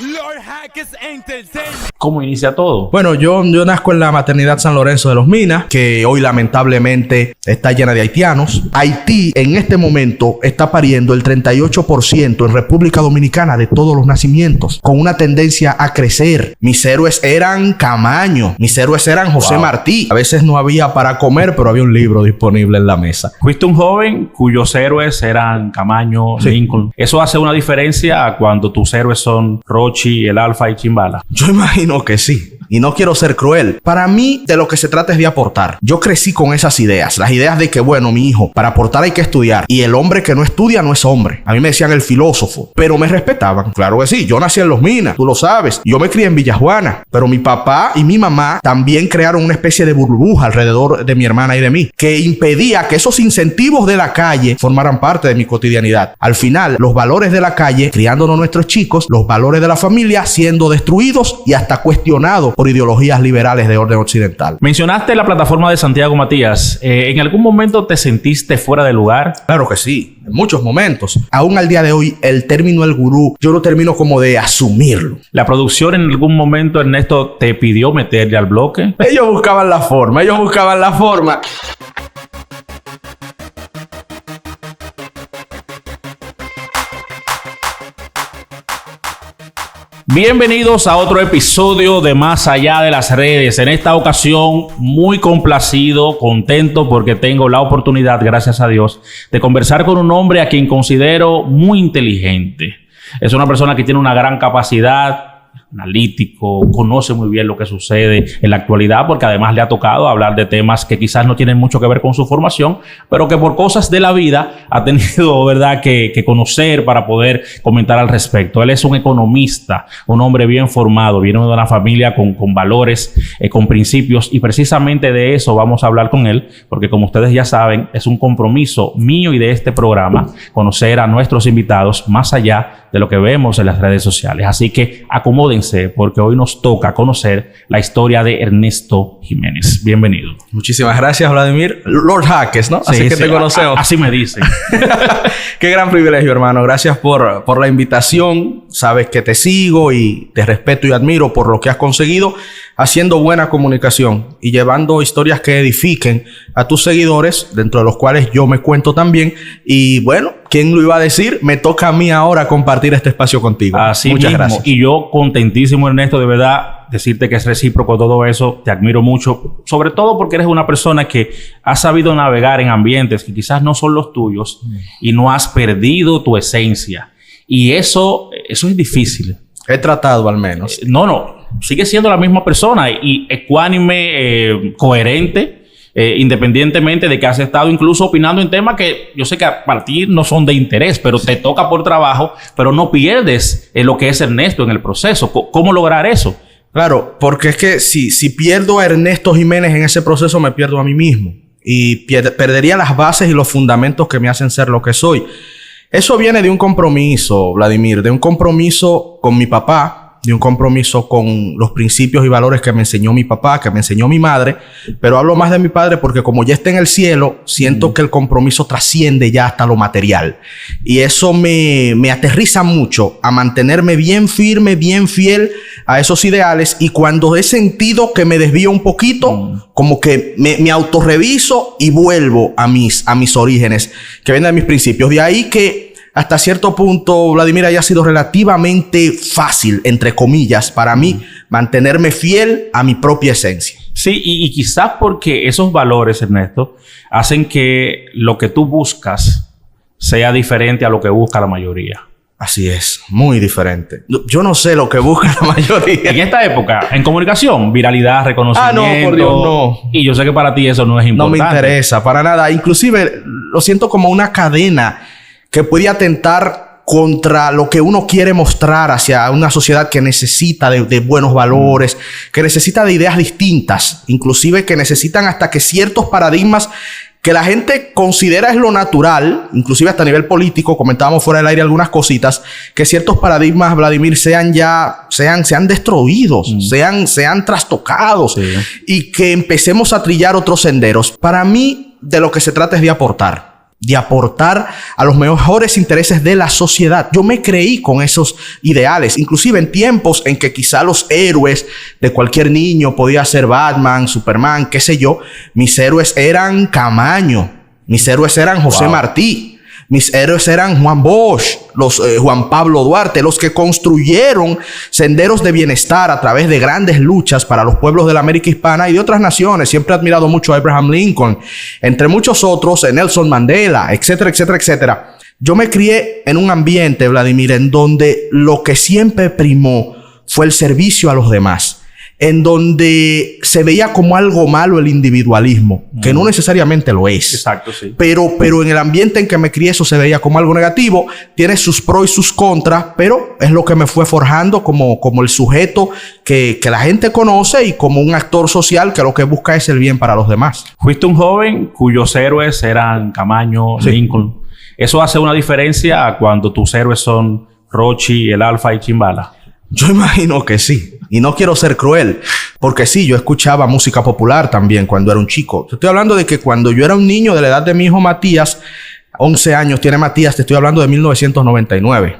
Lord Hackers Entertainment. ¿Cómo inicia todo? Bueno, yo nazco en la maternidad San Lorenzo de los Minas, que hoy lamentablemente está llena de haitianos. Haití en este momento está pariendo el 38% en República Dominicana de todos los nacimientos, con una tendencia a crecer. Mis héroes eran Camaño, mis héroes eran José Martí. A veces no había para comer, pero había un libro disponible en la mesa. Fuiste un joven cuyos héroes eran Camaño, Sí. Lincoln. ¿Eso hace una diferencia a cuando tus héroes son Rochi, el Alfa y Chimbala? Yo imagino que sí. Y no quiero ser cruel. Para mí, de lo que se trata es de aportar. Yo crecí con esas ideas. Las ideas de que, bueno, mi hijo, para aportar hay que estudiar. Y el hombre que no estudia no es hombre. A mí me decían el filósofo. Pero me respetaban. Claro que sí. Yo nací en Los Minas. Tú lo sabes. Yo me crié en Villajuana. Pero mi papá y mi mamá también crearon una especie de burbuja alrededor de mi hermana y de mí, que impedía que esos incentivos de la calle formaran parte de mi cotidianidad. Al final, los valores de la calle, criándonos nuestros chicos, los valores de la familia siendo destruidos y hasta cuestionados por ideologías liberales de orden occidental. Mencionaste la plataforma de Santiago Matías. ¿En algún momento te sentiste fuera de lugar? Claro que sí, en muchos momentos. Aún al día de hoy, el término el gurú, yo no termino como de asumirlo. ¿La producción en algún momento, Ernesto, te pidió meterle al bloque? Ellos buscaban la forma. Bienvenidos a otro episodio de Más Allá de las Redes. En esta ocasión, muy complacido, contento porque tengo la oportunidad, gracias a Dios, de conversar con un hombre a quien considero muy inteligente. Es una persona que tiene una gran capacidad, analítico, conoce muy bien lo que sucede en la actualidad, porque además le ha tocado hablar de temas que quizás no tienen mucho que ver con su formación, pero que por cosas de la vida ha tenido, ¿verdad?, que conocer para poder comentar al respecto. Él es un economista, un hombre bien formado, viene de una familia con valores, con principios, y precisamente de eso vamos a hablar con él, porque como ustedes ya saben, es un compromiso mío y de este programa conocer a nuestros invitados más allá de lo que vemos en las redes sociales. Así que acomódense, porque hoy nos toca conocer la historia de Ernesto Jiménez. Bienvenido. Muchísimas gracias, Vladimir. Lord Hackers, ¿no? Así que te conocemos. Así me dicen. Qué gran privilegio, hermano. Gracias por la invitación. Sabes que te sigo y te respeto y admiro por lo que has conseguido haciendo buena comunicación y llevando historias que edifiquen a tus seguidores, dentro de los cuales yo me cuento también. Y bueno, ¿quién lo iba a decir? Me toca a mí ahora compartir este espacio contigo. Así Muchas mismo. gracias. Y yo contentísimo, Ernesto, de verdad, decirte que es recíproco todo eso. Te admiro mucho, sobre todo porque eres una persona que ha sabido navegar en ambientes que quizás no son los tuyos y no has perdido tu esencia. Y eso es difícil. He tratado al menos. No. Sigue siendo la misma persona y ecuánime, coherente, independientemente de que has estado incluso opinando en temas que yo sé que para ti no son de interés, pero te toca por trabajo, pero no pierdes lo que es Ernesto en el proceso. ¿Cómo lograr eso? Claro, porque es que si pierdo a Ernesto Jiménez en ese proceso, me pierdo a mí mismo. Y perdería las bases y los fundamentos que me hacen ser lo que soy. Eso viene de un compromiso, Vladimir, de un compromiso con mi papá, de un compromiso con los principios y valores que me enseñó mi papá, que me enseñó mi madre. Pero hablo más de mi padre porque como ya está en el cielo, siento que el compromiso trasciende ya hasta lo material. Y eso me aterriza mucho a mantenerme bien firme, bien fiel a esos ideales. Y cuando he sentido que me desvío un poquito, como que me autorreviso y vuelvo a mis orígenes, que vienen de mis principios. De ahí que hasta cierto punto, Vladimir, haya sido relativamente fácil, entre comillas, para mí, mantenerme fiel a mi propia esencia. Sí, y quizás porque esos valores, Ernesto, hacen que lo que tú buscas sea diferente a lo que busca la mayoría. Así es, muy diferente. Yo no sé lo que busca la mayoría. En esta época, en comunicación, viralidad, reconocimiento. Ah, no, por Dios, no. Y yo sé que para ti eso no es importante. No me interesa, para nada. Inclusive, lo siento como una cadena que puede atentar contra lo que uno quiere mostrar hacia una sociedad que necesita de buenos valores, que necesita de ideas distintas, inclusive que necesitan hasta que ciertos paradigmas que la gente considera es lo natural, inclusive hasta a nivel político, comentábamos fuera del aire algunas cositas, que ciertos paradigmas, Vladimir, sean destruidos, sean trastocados, y que empecemos a trillar otros senderos. Para mí, de lo que se trata es de aportar. de aportar a los mejores intereses de la sociedad. Yo me creí con esos ideales, inclusive en tiempos en que quizá los héroes de cualquier niño podía ser Batman, Superman, qué sé yo. Mis héroes eran Camaño, mis héroes eran José Martí, mis héroes eran Juan Bosch, Juan Pablo Duarte, los que construyeron senderos de bienestar a través de grandes luchas para los pueblos de la América Hispana y de otras naciones. Siempre he admirado mucho a Abraham Lincoln, entre muchos otros, Nelson Mandela, etcétera, etcétera, etcétera. Yo me crié en un ambiente, Vladimir, en donde lo que siempre primó fue el servicio a los demás, en donde se veía como algo malo el individualismo, que no necesariamente lo es. Exacto, sí. Pero en el ambiente en que me crié eso se veía como algo negativo. Tiene sus pros y sus contras, pero es lo que me fue forjando como el sujeto que la gente conoce y como un actor social que lo que busca es el bien para los demás. Fuiste un joven cuyos héroes eran Camaño, Sí. Lincoln. ¿Eso hace una diferencia a cuando tus héroes son Rochi, el Alfa y Chimbala? Yo imagino que sí. Y no quiero ser cruel, porque sí, yo escuchaba música popular también cuando era un chico. Te estoy hablando de que cuando yo era un niño de la edad de mi hijo Matías, 11 años tiene Matías, te estoy hablando de 1999.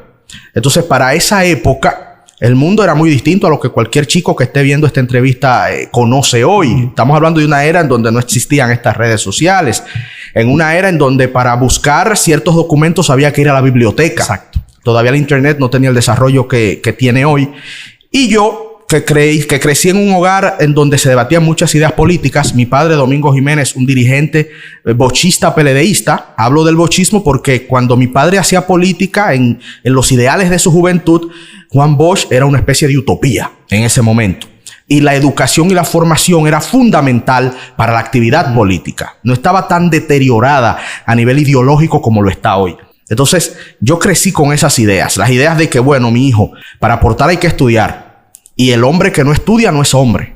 Entonces, para esa época, el mundo era muy distinto a lo que cualquier chico que esté viendo esta entrevista conoce hoy. Estamos hablando de una era en donde no existían estas redes sociales. En una era en donde para buscar ciertos documentos había que ir a la biblioteca. Exacto. Todavía el internet no tenía el desarrollo que tiene hoy. Y yo, que crecí en un hogar en donde se debatían muchas ideas políticas. Mi padre, Domingo Jiménez, un dirigente bochista, peledeísta. Hablo del bochismo porque cuando mi padre hacía política en los ideales de su juventud, Juan Bosch era una especie de utopía en ese momento. Y la educación y la formación era fundamental para la actividad política. No estaba tan deteriorada a nivel ideológico como lo está hoy. Entonces, yo crecí con esas ideas. Las ideas de que, bueno, mi hijo, para aportar hay que estudiar. Y el hombre que no estudia no es hombre.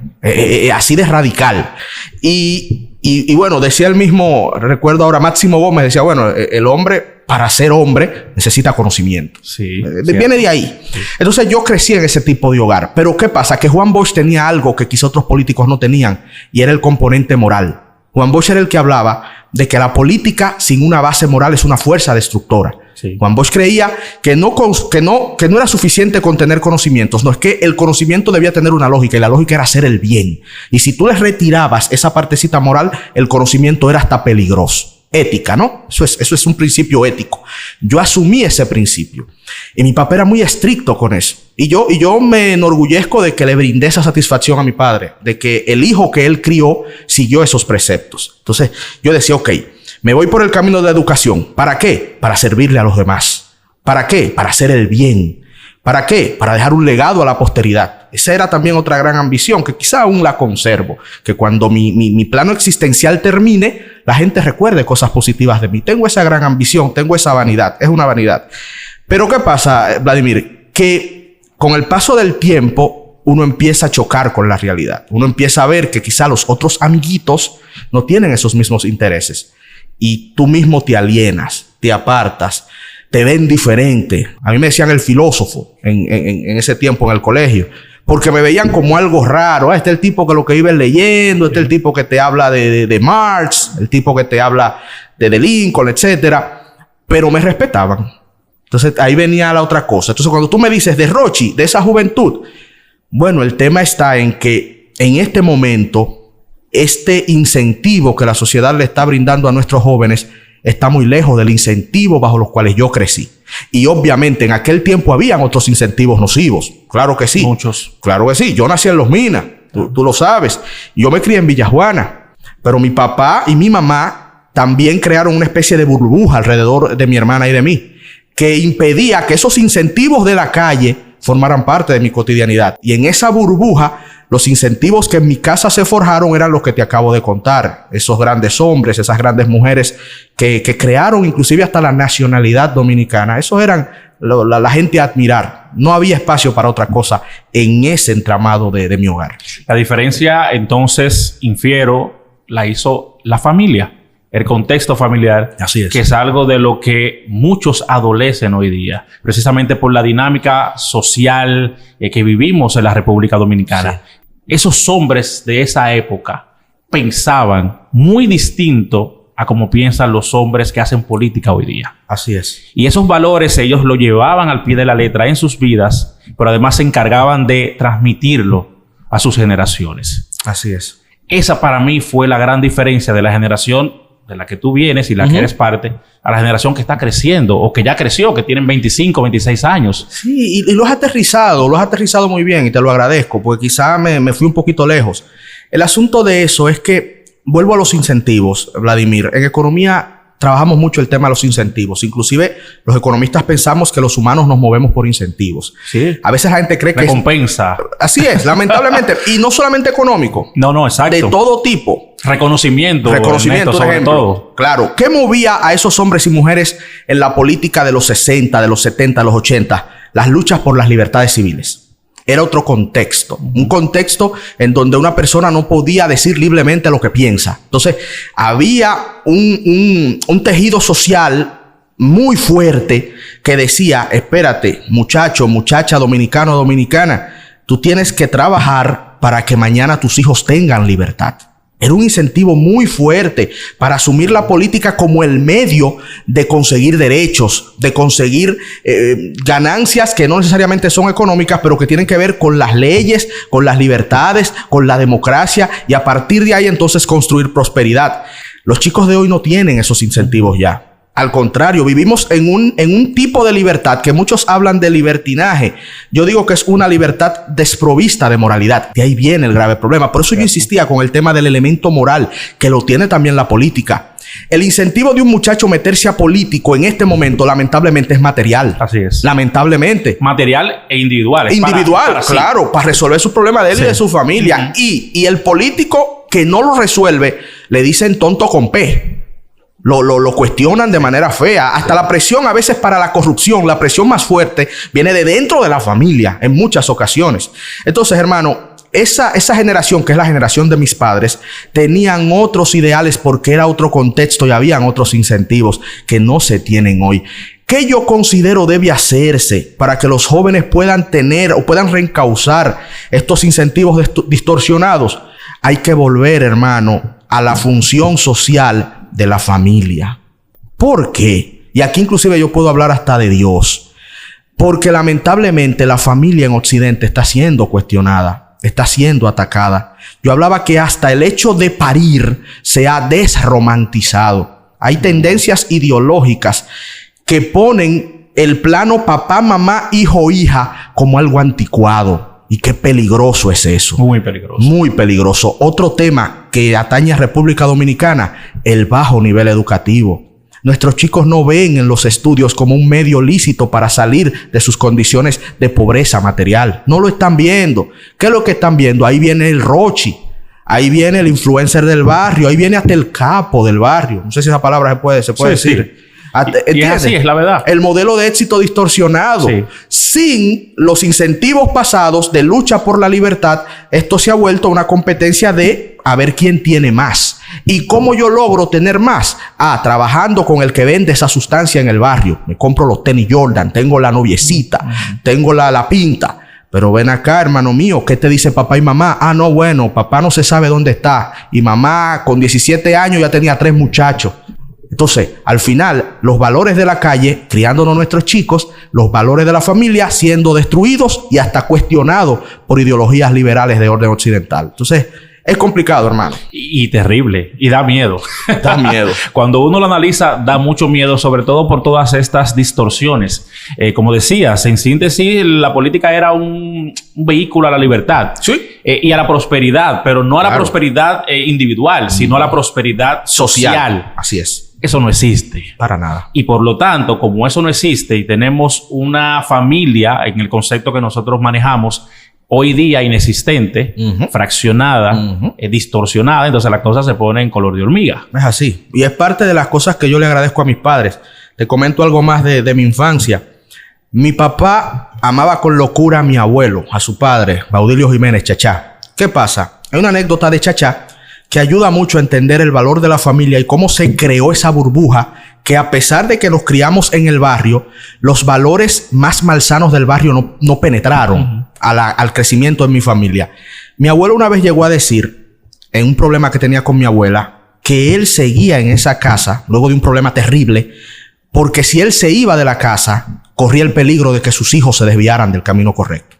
Así de radical. Y bueno, decía el mismo, recuerdo ahora, Máximo Gómez decía, bueno, el hombre, para ser hombre, necesita conocimiento. Sí. Viene de ahí. Sí. Entonces, yo crecí en ese tipo de hogar. Pero, ¿qué pasa? Que Juan Bosch tenía algo que quizá otros políticos no tenían. Y era el componente moral. Juan Bosch era el que hablaba de que la política sin una base moral es una fuerza destructora. Sí. Juan Bosch creía que no era suficiente con tener conocimientos. No, es que el conocimiento debía tener una lógica y la lógica era hacer el bien. Y si tú le retirabas esa partecita moral, el conocimiento era hasta peligroso. Ética, ¿no? Eso es un principio ético. Yo asumí ese principio. Y mi papá era muy estricto con eso. Y yo me enorgullezco de que le brindé esa satisfacción a mi padre, de que el hijo que él crió siguió esos preceptos. Entonces, yo decía, ok, me voy por el camino de la educación. ¿Para qué? Para servirle a los demás. ¿Para qué? Para hacer el bien. ¿Para qué? Para dejar un legado a la posteridad. Esa era también otra gran ambición, que quizá aún la conservo. Que cuando mi plano existencial termine, la gente recuerde cosas positivas de mí. Tengo esa gran ambición, tengo esa vanidad. Es una vanidad. Pero ¿qué pasa, Vladimir? Que con el paso del tiempo, uno empieza a chocar con la realidad. Uno empieza a ver que quizá los otros amiguitos no tienen esos mismos intereses. Y tú mismo te alienas, te apartas, te ven diferente. A mí me decían el filósofo en ese tiempo en el colegio, porque me veían como algo raro. Este es el tipo que lo que vive leyendo, este es el tipo que te habla de Marx, el tipo que te habla de Lincoln, etcétera. Pero me respetaban. Entonces ahí venía la otra cosa. Entonces cuando tú me dices de Rochi, de esa juventud, bueno, el tema está en que en este momento este incentivo que la sociedad le está brindando a nuestros jóvenes está muy lejos del incentivo bajo los cuales yo crecí. Y obviamente en aquel tiempo habían otros incentivos nocivos. Claro que sí. Muchos. Claro que sí. Yo nací en Los Minas. Tú lo sabes. Yo me crié en Villajuana. Pero mi papá y mi mamá también crearon una especie de burbuja alrededor de mi hermana y de mí, que impedía que esos incentivos de la calle formaran parte de mi cotidianidad. Y en esa burbuja, los incentivos que en mi casa se forjaron eran los que te acabo de contar. Esos grandes hombres, esas grandes mujeres que crearon inclusive hasta la nacionalidad dominicana. Esos eran la gente a admirar. No había espacio para otra cosa en ese entramado de mi hogar. La diferencia, entonces, infiero, la hizo la familia. El contexto familiar, así es, que es algo de lo que muchos adolecen hoy día, precisamente por la dinámica social que vivimos en la República Dominicana. Sí. Esos hombres de esa época pensaban muy distinto a cómo piensan los hombres que hacen política hoy día. Así es. Y esos valores ellos lo llevaban al pie de la letra en sus vidas, pero además se encargaban de transmitirlo a sus generaciones. Así es. Esa para mí fue la gran diferencia de la generación de la que tú vienes y la que eres parte, a la generación que está creciendo o que ya creció, que tienen 25, 26 años. Sí, y lo has aterrizado muy bien y te lo agradezco, porque quizá me fui un poquito lejos. El asunto de eso es que, vuelvo a los incentivos, Vladimir. En economía trabajamos mucho el tema de los incentivos. Inclusive los economistas pensamos que los humanos nos movemos por incentivos. Sí. A veces la gente cree que recompensa. Así es, lamentablemente. Y no solamente económico. No, exacto. De todo tipo. Reconocimiento, Ernesto, sobre ejemplo. todo. Claro. ¿Qué movía a esos hombres y mujeres en la política de los 60, de los 70, de los 80? Las luchas por las libertades civiles. Era otro contexto. Un contexto en donde una persona no podía decir libremente lo que piensa. Entonces, había un tejido social muy fuerte que decía, espérate, muchacho, muchacha, dominicano, dominicana, tú tienes que trabajar para que mañana tus hijos tengan libertad. Era un incentivo muy fuerte para asumir la política como el medio de conseguir derechos, de conseguir ganancias que no necesariamente son económicas, pero que tienen que ver con las leyes, con las libertades, con la democracia, y a partir de ahí entonces construir prosperidad. Los chicos de hoy no tienen esos incentivos ya. Al contrario, vivimos en un tipo de libertad que muchos hablan de libertinaje. Yo digo que es una libertad desprovista de moralidad. De ahí viene el grave problema. Por eso yo insistía con el tema del elemento moral, que lo tiene también la política. El incentivo de un muchacho meterse a político en este momento, lamentablemente, es material. Así es. Lamentablemente. Material e individual. Individual, claro, para resolver sus problemas de él y de su familia. Y el político que no lo resuelve, le dicen tonto con P. Lo cuestionan de manera fea. Hasta la presión a veces para la corrupción, la presión más fuerte, viene de dentro de la familia en muchas ocasiones. Entonces, hermano, esa generación, que es la generación de mis padres, tenían otros ideales porque era otro contexto y habían otros incentivos que no se tienen hoy. ¿Qué yo considero debe hacerse para que los jóvenes puedan tener o puedan reencauzar estos incentivos distorsionados? Hay que volver, hermano, a la función social de la familia. ¿Por qué? Y aquí inclusive yo puedo hablar hasta de Dios. Porque lamentablemente la familia en Occidente está siendo cuestionada, está siendo atacada. Yo hablaba que hasta el hecho de parir se ha desromantizado. Hay tendencias ideológicas que ponen el plano papá, mamá, hijo, hija como algo anticuado. Y qué peligroso es eso. Muy peligroso. Muy peligroso. Otro tema que atañe a República Dominicana, el bajo nivel educativo. Nuestros chicos no ven en los estudios como un medio lícito para salir de sus condiciones de pobreza material. No lo están viendo. ¿Qué es lo que están viendo? Ahí viene el Rochi. Ahí viene el influencer del barrio. Ahí viene hasta el capo del barrio. No sé si esa palabra se puede decir. Sí. Y es así, es la verdad. El modelo de éxito distorsionado. Sí. Sin los incentivos pasados de lucha por la libertad, esto se ha vuelto una competencia de a ver quién tiene más. ¿Y cómo yo logro tener más? Trabajando con el que vende esa sustancia en el barrio. Me compro los tenis Jordan, tengo la noviecita, tengo la pinta. Pero ven acá, hermano mío, ¿qué te dice papá y mamá? No, bueno, papá no se sabe dónde está. Y mamá con 17 años ya tenía 3 muchachos. Entonces, al final, los valores de la calle, criándonos nuestros chicos, los valores de la familia siendo destruidos y hasta cuestionados por ideologías liberales de orden occidental. Entonces, es complicado, hermano. Y terrible. Y da miedo. Da miedo. Cuando uno lo analiza, da mucho miedo, sobre todo por todas estas distorsiones. Como decías, en síntesis, la política era un vehículo a la libertad. Sí. Y a la prosperidad, pero no a la prosperidad individual, sino a la prosperidad social. Así es. Eso no existe. Para nada. Y por lo tanto, como eso no existe y tenemos una familia en el concepto que nosotros manejamos hoy día inexistente, fraccionada, distorsionada, entonces las cosas se ponen en color de hormiga. Es así. Y es parte de las cosas que yo le agradezco a mis padres. Te comento algo más de mi infancia. Mi papá amaba con locura a mi abuelo, a su padre, Baudilio Jiménez Chachá. ¿Qué pasa? Hay una anécdota de Chachá que ayuda mucho a entender el valor de la familia y cómo se creó esa burbuja que, a pesar de que nos criamos en el barrio, los valores más malsanos del barrio no penetraron al crecimiento en mi familia. Mi abuelo una vez llegó a decir, en un problema que tenía con mi abuela, que él seguía en esa casa, luego de un problema terrible, porque si él se iba de la casa, corría el peligro de que sus hijos se desviaran del camino correcto.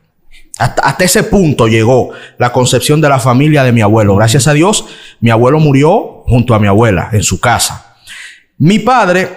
Hasta ese punto llegó la concepción de la familia de mi abuelo. Gracias a Dios, mi abuelo murió junto a mi abuela en su casa. Mi padre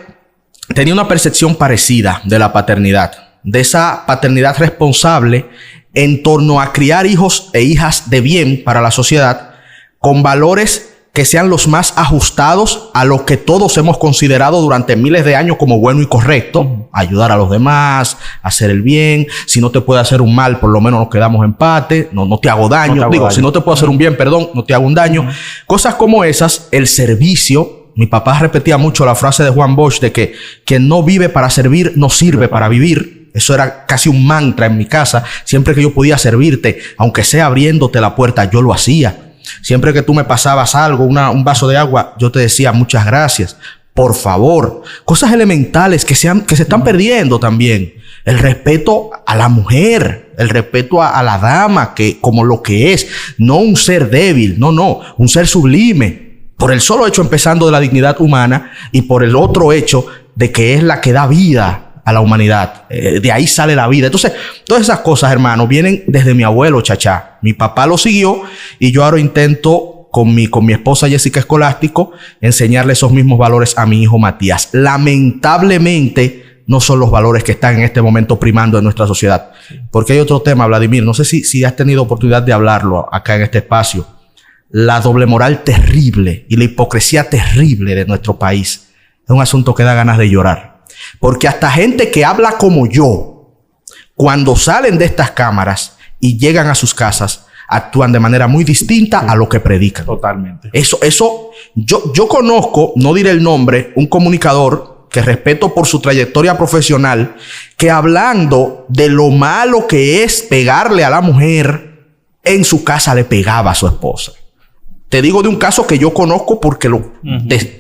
tenía una percepción parecida de la paternidad, de esa paternidad responsable en torno a criar hijos e hijas de bien para la sociedad, con valores que sean los más ajustados a lo que todos hemos considerado durante miles de años como bueno y correcto. Ayudar a los demás, hacer el bien. Si no te puede hacer un mal, por lo menos nos quedamos empate. No te hago daño. Si no te puedo hacer un bien, perdón, no te hago un daño. Cosas como esas, el servicio. Mi papá repetía mucho la frase de Juan Bosch de que quien no vive para servir, no sirve para vivir. Eso era casi un mantra en mi casa. Siempre que yo podía servirte, aunque sea abriéndote la puerta, yo lo hacía. Siempre que tú me pasabas algo, un vaso de agua, yo te decía muchas gracias, por favor. Cosas elementales que se están perdiendo también. El respeto a la mujer, el respeto a la dama, que como lo que es, no un ser débil, no, un ser sublime. Por el solo hecho empezando de la dignidad humana y por el otro hecho de que es la que da vida a la humanidad. De ahí sale la vida. Entonces, todas esas cosas, hermano, vienen desde mi abuelo, Chachá. Mi papá lo siguió y yo ahora intento con mi esposa Jessica Escolástico enseñarle esos mismos valores a mi hijo Matías. Lamentablemente, no son los valores que están en este momento primando en nuestra sociedad. Porque hay otro tema, Vladimir. No sé si has tenido oportunidad de hablarlo acá en este espacio. La doble moral terrible y la hipocresía terrible de nuestro país es un asunto que da ganas de llorar. Porque hasta gente que habla como yo, cuando salen de estas cámaras y llegan a sus casas, actúan de manera muy distinta a lo que predican. Totalmente. Yo conozco, no diré el nombre, un comunicador que respeto por su trayectoria profesional, que hablando de lo malo que es pegarle a la mujer, en su casa le pegaba a su esposa. Te digo de un caso que yo conozco porque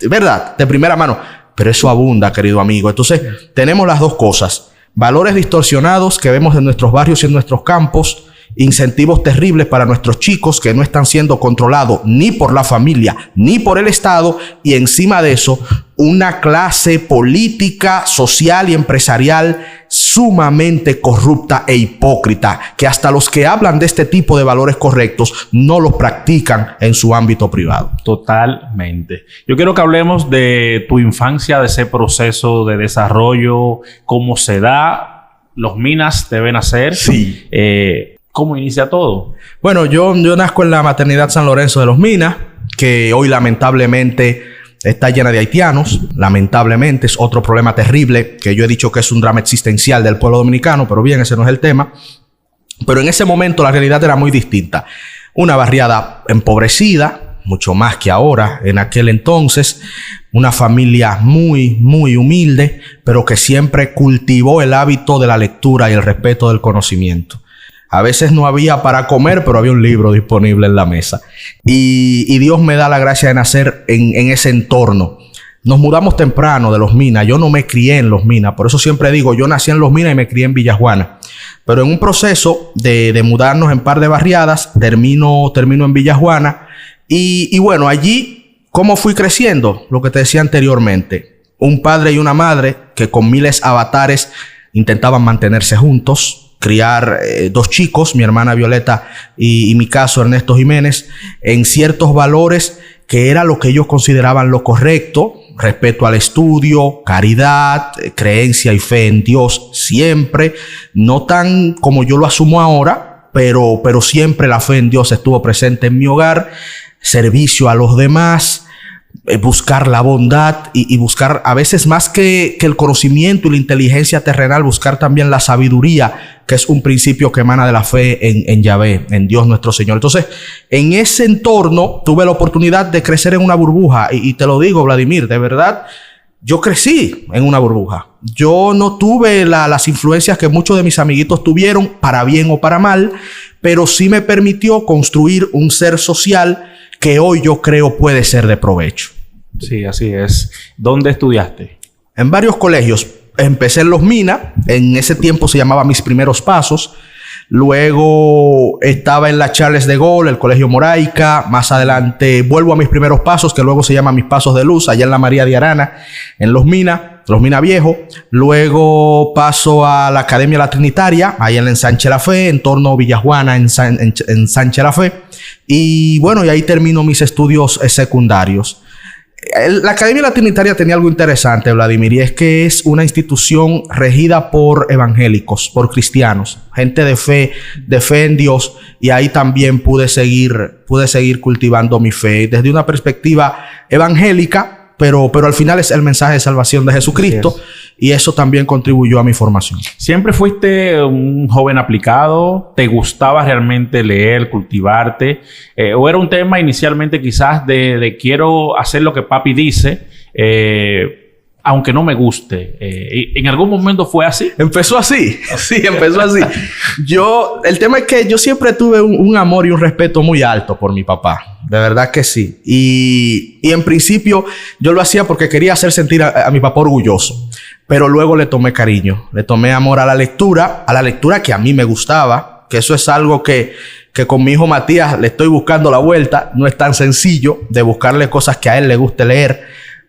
¿verdad? De primera mano. Pero eso abunda, querido amigo. Entonces, tenemos las dos cosas. Valores distorsionados que vemos en nuestros barrios y en nuestros campos. Incentivos terribles para nuestros chicos que no están siendo controlados ni por la familia ni por el Estado. Y encima de eso, una clase política, social y empresarial sumamente corrupta e hipócrita, que hasta los que hablan de este tipo de valores correctos no los practican en su ámbito privado. Totalmente. Yo quiero que hablemos de tu infancia, de ese proceso de desarrollo, cómo se da, los Minas deben hacer. Sí. ¿Cómo inicia todo? Bueno, yo nazco en la maternidad San Lorenzo de los Minas, que hoy lamentablemente está llena de haitianos. Lamentablemente es otro problema terrible, que yo he dicho que es un drama existencial del pueblo dominicano, pero bien, ese no es el tema. Pero en ese momento la realidad era muy distinta. Una barriada empobrecida, mucho más que ahora. En aquel entonces, una familia muy, muy humilde, pero que siempre cultivó el hábito de la lectura y el respeto del conocimiento. A veces no había para comer, pero había un libro disponible en la mesa. Y Dios me da la gracia de nacer en ese entorno. Nos mudamos temprano de Los Minas. Yo no me crié en Los Minas. Por eso siempre digo, yo nací en Los Minas y me crié en Villajuana. Pero en un proceso de mudarnos en par de barriadas, termino en Villajuana. Y bueno, allí, ¿cómo fui creciendo? Lo que te decía anteriormente. Un padre y una madre que con miles avatares intentaban mantenerse juntos. Criar dos chicos, mi hermana Violeta y mi caso Ernesto Jiménez, en ciertos valores que era lo que ellos consideraban lo correcto. Respeto al estudio, caridad, creencia y fe en Dios siempre. No tan como yo lo asumo ahora, pero siempre la fe en Dios estuvo presente en mi hogar. Servicio a los demás. Buscar la bondad y buscar a veces más que el conocimiento y la inteligencia terrenal, buscar también la sabiduría, que es un principio que emana de la fe en Yahvé, en Dios nuestro Señor. Entonces, en ese entorno tuve la oportunidad de crecer en una burbuja y te lo digo, Vladimir, de verdad, yo crecí en una burbuja. Yo no tuve las influencias que muchos de mis amiguitos tuvieron, para bien o para mal, pero sí me permitió construir un ser social que hoy yo creo puede ser de provecho. Sí, así es. ¿Dónde estudiaste? En varios colegios. Empecé en Los Minas. En ese tiempo se llamaba Mis Primeros Pasos. Luego estaba en la Charles de Gaulle, el Colegio Moraica. Más adelante vuelvo a mis primeros pasos, que luego se llaman Mis Pasos de Luz, allá en la María de Arana, en Los Minas Viejos. Luego paso a la Academia La Trinitaria, ahí en Sánchez La Fe, en torno a Villajuana, en Sánchez La Fe. Y bueno, y ahí termino mis estudios secundarios. La Academia La Trinitaria tenía algo interesante, Vladimir, y es que es una institución regida por evangélicos, por cristianos, gente de fe en Dios, y ahí también pude seguir cultivando mi fe desde una perspectiva evangélica, pero al final es el mensaje de salvación de Jesucristo, y eso también contribuyó a mi formación. ¿Siempre fuiste un joven aplicado? ¿Te gustaba realmente leer, cultivarte? ¿O era un tema inicialmente quizás de quiero hacer lo que papi dice, aunque no me guste? ¿En algún momento fue así? Empezó así. Sí, empezó así. El tema es que yo siempre tuve un amor y un respeto muy alto por mi papá. De verdad que sí. Y en principio yo lo hacía porque quería hacer sentir a mi papá orgulloso. Pero luego le tomé cariño. Le tomé amor a la lectura que a mí me gustaba. Que eso es algo que con mi hijo Matías le estoy buscando la vuelta. No es tan sencillo de buscarle cosas que a él le guste leer.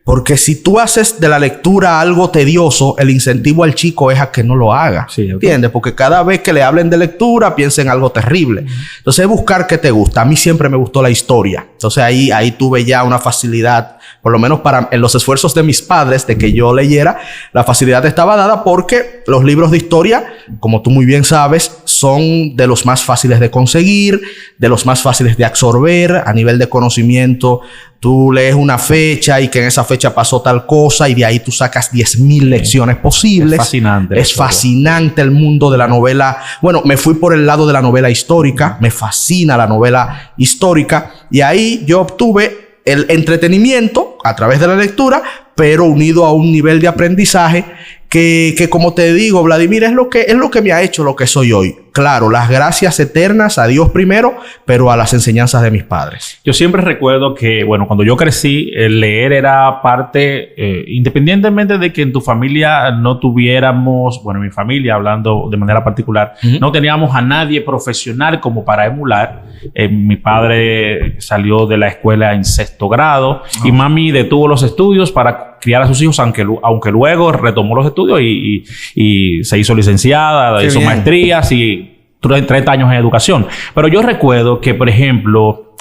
Porque si tú haces de la lectura algo tedioso, el incentivo al chico es a que no lo haga. Sí, okay. ¿Entiendes? Porque cada vez que le hablen de lectura, piensa en algo terrible. Entonces, es buscar qué te gusta. A mí siempre me gustó la historia. Entonces, ahí tuve ya una facilidad, por lo menos en los esfuerzos de mis padres, de que yo leyera, la facilidad estaba dada porque los libros de historia, como tú muy bien sabes, son de los más fáciles de conseguir, de los más fáciles de absorber a nivel de conocimiento. Tú lees una fecha y que en esa fecha pasó tal cosa y de ahí tú sacas 10,000 lecciones posibles. Es fascinante. Es fascinante el mundo de la novela. Bueno, me fui por el lado de la novela histórica. Me fascina la novela histórica. Y ahí yo obtuve el entretenimiento a través de la lectura, pero unido a un nivel de aprendizaje que como te digo, Vladimir, es lo que me ha hecho lo que soy hoy. Claro, las gracias eternas a Dios primero, pero a las enseñanzas de mis padres. Yo siempre recuerdo que, bueno, cuando yo crecí, el leer era parte, independientemente de que en tu familia no tuviéramos, bueno, en mi familia, hablando de manera particular, no teníamos a nadie profesional como para emular. Mi padre salió de la escuela en 6º grado y mami detuvo los estudios para criar a sus hijos, aunque luego retomó los estudios y se hizo licenciada, hizo maestrías y 30 años en educación. Pero yo recuerdo que, por ejemplo,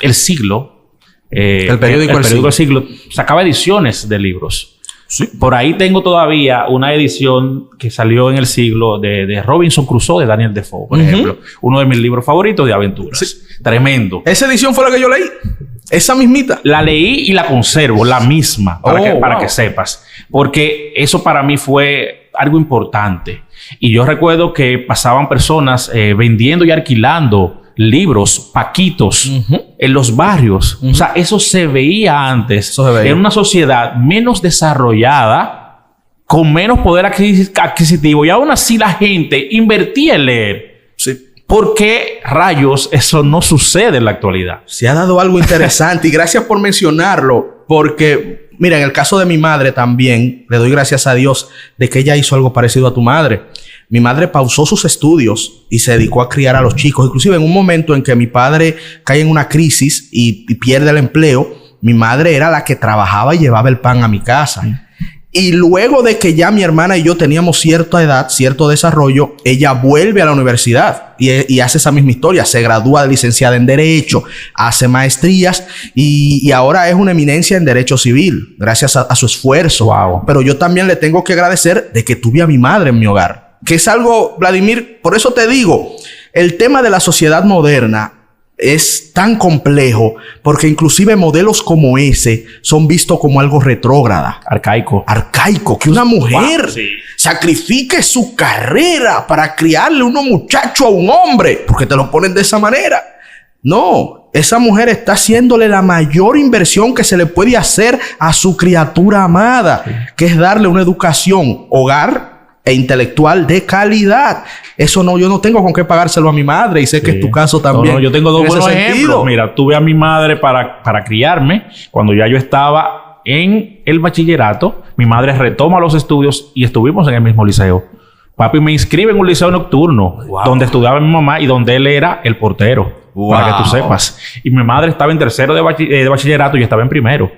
El Siglo, el periódico El Siglo, sacaba ediciones de libros. Sí. Por ahí tengo todavía una edición que salió en El Siglo de Robinson Crusoe de Daniel Defoe, por ejemplo. Uno de mis libros favoritos de aventuras. Sí. Tremendo. Esa edición fue la que yo leí. Esa mismita. La leí y la conservo, la misma, para que sepas. Porque eso para mí fue algo importante. Y yo recuerdo que pasaban personas vendiendo y alquilando libros, paquitos, en los barrios. O sea, eso se veía antes. En una sociedad menos desarrollada, con menos poder adquisitivo. Y aún así la gente invertía en leer. Sí. ¿Por qué rayos eso no sucede en la actualidad? Se ha dado algo interesante y gracias por mencionarlo, porque mira, en el caso de mi madre también le doy gracias a Dios de que ella hizo algo parecido a tu madre. Mi madre pausó sus estudios y se dedicó a criar a los chicos. Inclusive en un momento en que mi padre cae en una crisis y pierde el empleo, mi madre era la que trabajaba y llevaba el pan a mi casa. Y luego de que ya mi hermana y yo teníamos cierta edad, cierto desarrollo, ella vuelve a la universidad y hace esa misma historia. Se gradúa de licenciada en Derecho, hace maestrías y ahora es una eminencia en Derecho Civil, gracias a su esfuerzo. Wow. Pero yo también le tengo que agradecer de que tuve a mi madre en mi hogar. Que es algo, Vladimir, por eso te digo, el tema de la sociedad moderna es tan complejo porque inclusive modelos como ese son vistos como algo retrógrada. Arcaico. Que una mujer sacrifique su carrera para criarle unos muchachos a un hombre. Porque te lo ponen de esa manera. No, esa mujer está haciéndole la mayor inversión que se le puede hacer a su criatura amada, que es darle una educación, hogar e intelectual de calidad. Eso no, yo no tengo con qué pagárselo a mi madre y sé que es tu caso también. No, yo tengo dos buenos ejemplos. Mira, tuve a mi madre para criarme cuando ya yo estaba en el bachillerato. Mi madre retoma los estudios y estuvimos en el mismo liceo. Papi me inscribe en un liceo nocturno donde estudiaba mi mamá y donde él era el portero. Para que tú sepas. Y mi madre estaba en tercero de bachillerato y yo estaba en primero.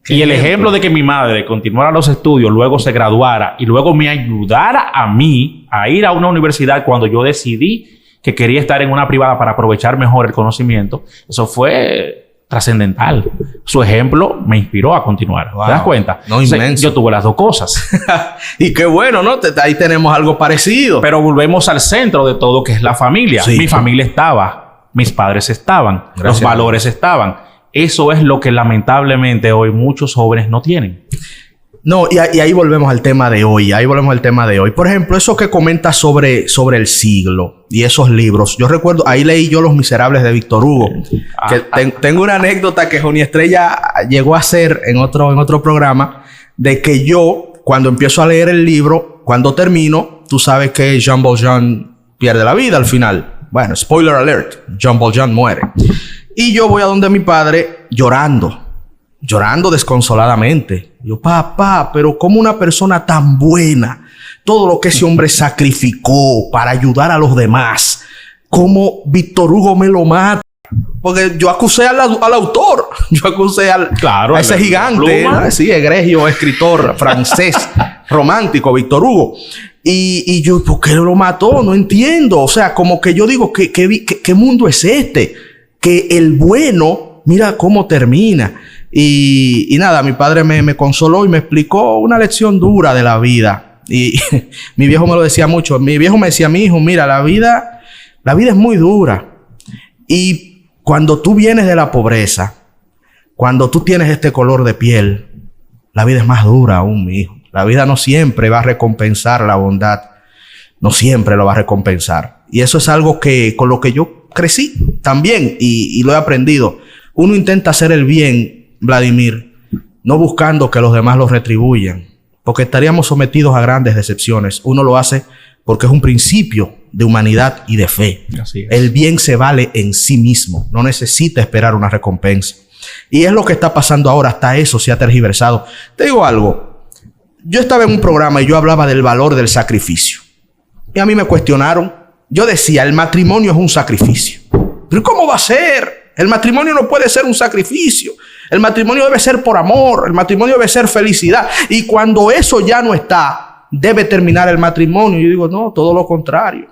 Y el ejemplo de que mi madre continuara los estudios, luego se graduara y luego me ayudara a mí a ir a una universidad cuando yo decidí que quería estar en una privada para aprovechar mejor el conocimiento, eso fue trascendental. Su ejemplo me inspiró a continuar. ¿Te das cuenta? No, inmenso. Yo tuve las dos cosas. Y qué bueno, ¿no? Ahí tenemos algo parecido. Pero volvemos al centro de todo, que es la familia. Sí, mi familia estaba. Mis padres estaban. Gracias. Los valores estaban. Eso es lo que lamentablemente hoy muchos jóvenes no tienen. No, y ahí volvemos al tema de hoy. Por ejemplo, eso que comentas sobre el siglo y esos libros. Yo recuerdo, ahí leí yo Los Miserables de Víctor Hugo. Tengo una anécdota que Joni Estrella llegó a hacer en otro programa, de que yo, cuando empiezo a leer el libro, cuando termino, tú sabes que Jean Valjean pierde la vida al final. Bueno, spoiler alert, Jean Valjean muere. Y yo voy a donde mi padre llorando desconsoladamente. Yo, papá, pero como una persona tan buena, todo lo que ese hombre sacrificó para ayudar a los demás, como Víctor Hugo me lo mata. Porque yo acusé al autor, yo acusé a ese gigante, sí, egregio escritor francés romántico, Víctor Hugo. Y yo, ¿por qué lo mató? No entiendo. O sea, como que yo digo, ¿qué mundo es este? Que el bueno, mira cómo termina. Y nada, mi padre me consoló y me explicó una lección dura de la vida. Y mi viejo me lo decía mucho. Mi viejo me decía, mi hijo, mira, la vida es muy dura. Y cuando tú vienes de la pobreza, cuando tú tienes este color de piel, la vida es más dura aún, mi hijo. La vida no siempre va a recompensar la bondad. No siempre lo va a recompensar. Y eso es algo con lo que yo crecí también y lo he aprendido. Uno intenta hacer el bien, Vladimir, no buscando que los demás lo retribuyan, porque estaríamos sometidos a grandes decepciones. Uno lo hace porque es un principio de humanidad y de fe. Así es. El bien se vale en sí mismo. No necesita esperar una recompensa. Y es lo que está pasando ahora. Hasta eso se ha tergiversado. Te digo algo. Yo estaba en un programa y yo hablaba del valor del sacrificio. Y a mí me cuestionaron. Yo decía, el matrimonio es un sacrificio. ¿Pero cómo va a ser? El matrimonio no puede ser un sacrificio. El matrimonio debe ser por amor. El matrimonio debe ser felicidad. Y cuando eso ya no está, debe terminar el matrimonio. Yo digo, no, todo lo contrario.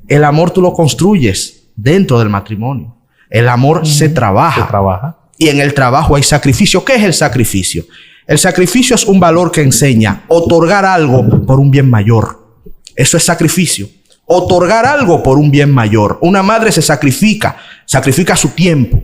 El amor tú lo construyes dentro del matrimonio. El amor se trabaja. Y en el trabajo hay sacrificio. ¿Qué es el sacrificio? El sacrificio es un valor que enseña otorgar algo por un bien mayor. Eso es sacrificio. Otorgar algo por un bien mayor. Una madre se sacrifica su tiempo,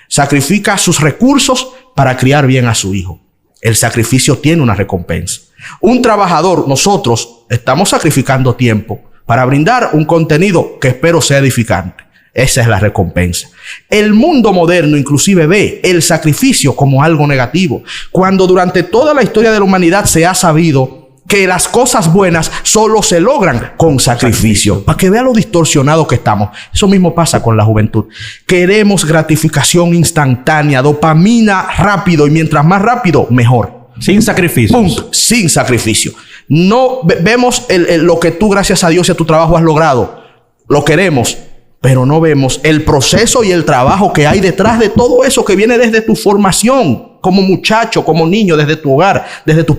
sacrifica sus recursos para criar bien a su hijo. El sacrificio tiene una recompensa. Un trabajador, nosotros estamos sacrificando tiempo para brindar un contenido que espero sea edificante. Esa es la recompensa. El mundo moderno inclusive ve el sacrificio como algo negativo, cuando durante toda la historia de la humanidad se ha sabido que las cosas buenas solo se logran con sacrificio. Para que vea lo distorsionado que estamos. Eso mismo pasa con la juventud. Queremos gratificación instantánea, dopamina rápido, y mientras más rápido, mejor. Sin sacrificio. Sin sacrificio. No vemos lo que tú, gracias a Dios y a tu trabajo, has logrado. Lo queremos, pero no vemos el proceso y el trabajo que hay detrás de todo eso que viene desde tu formación, como muchacho, como niño, desde tu hogar,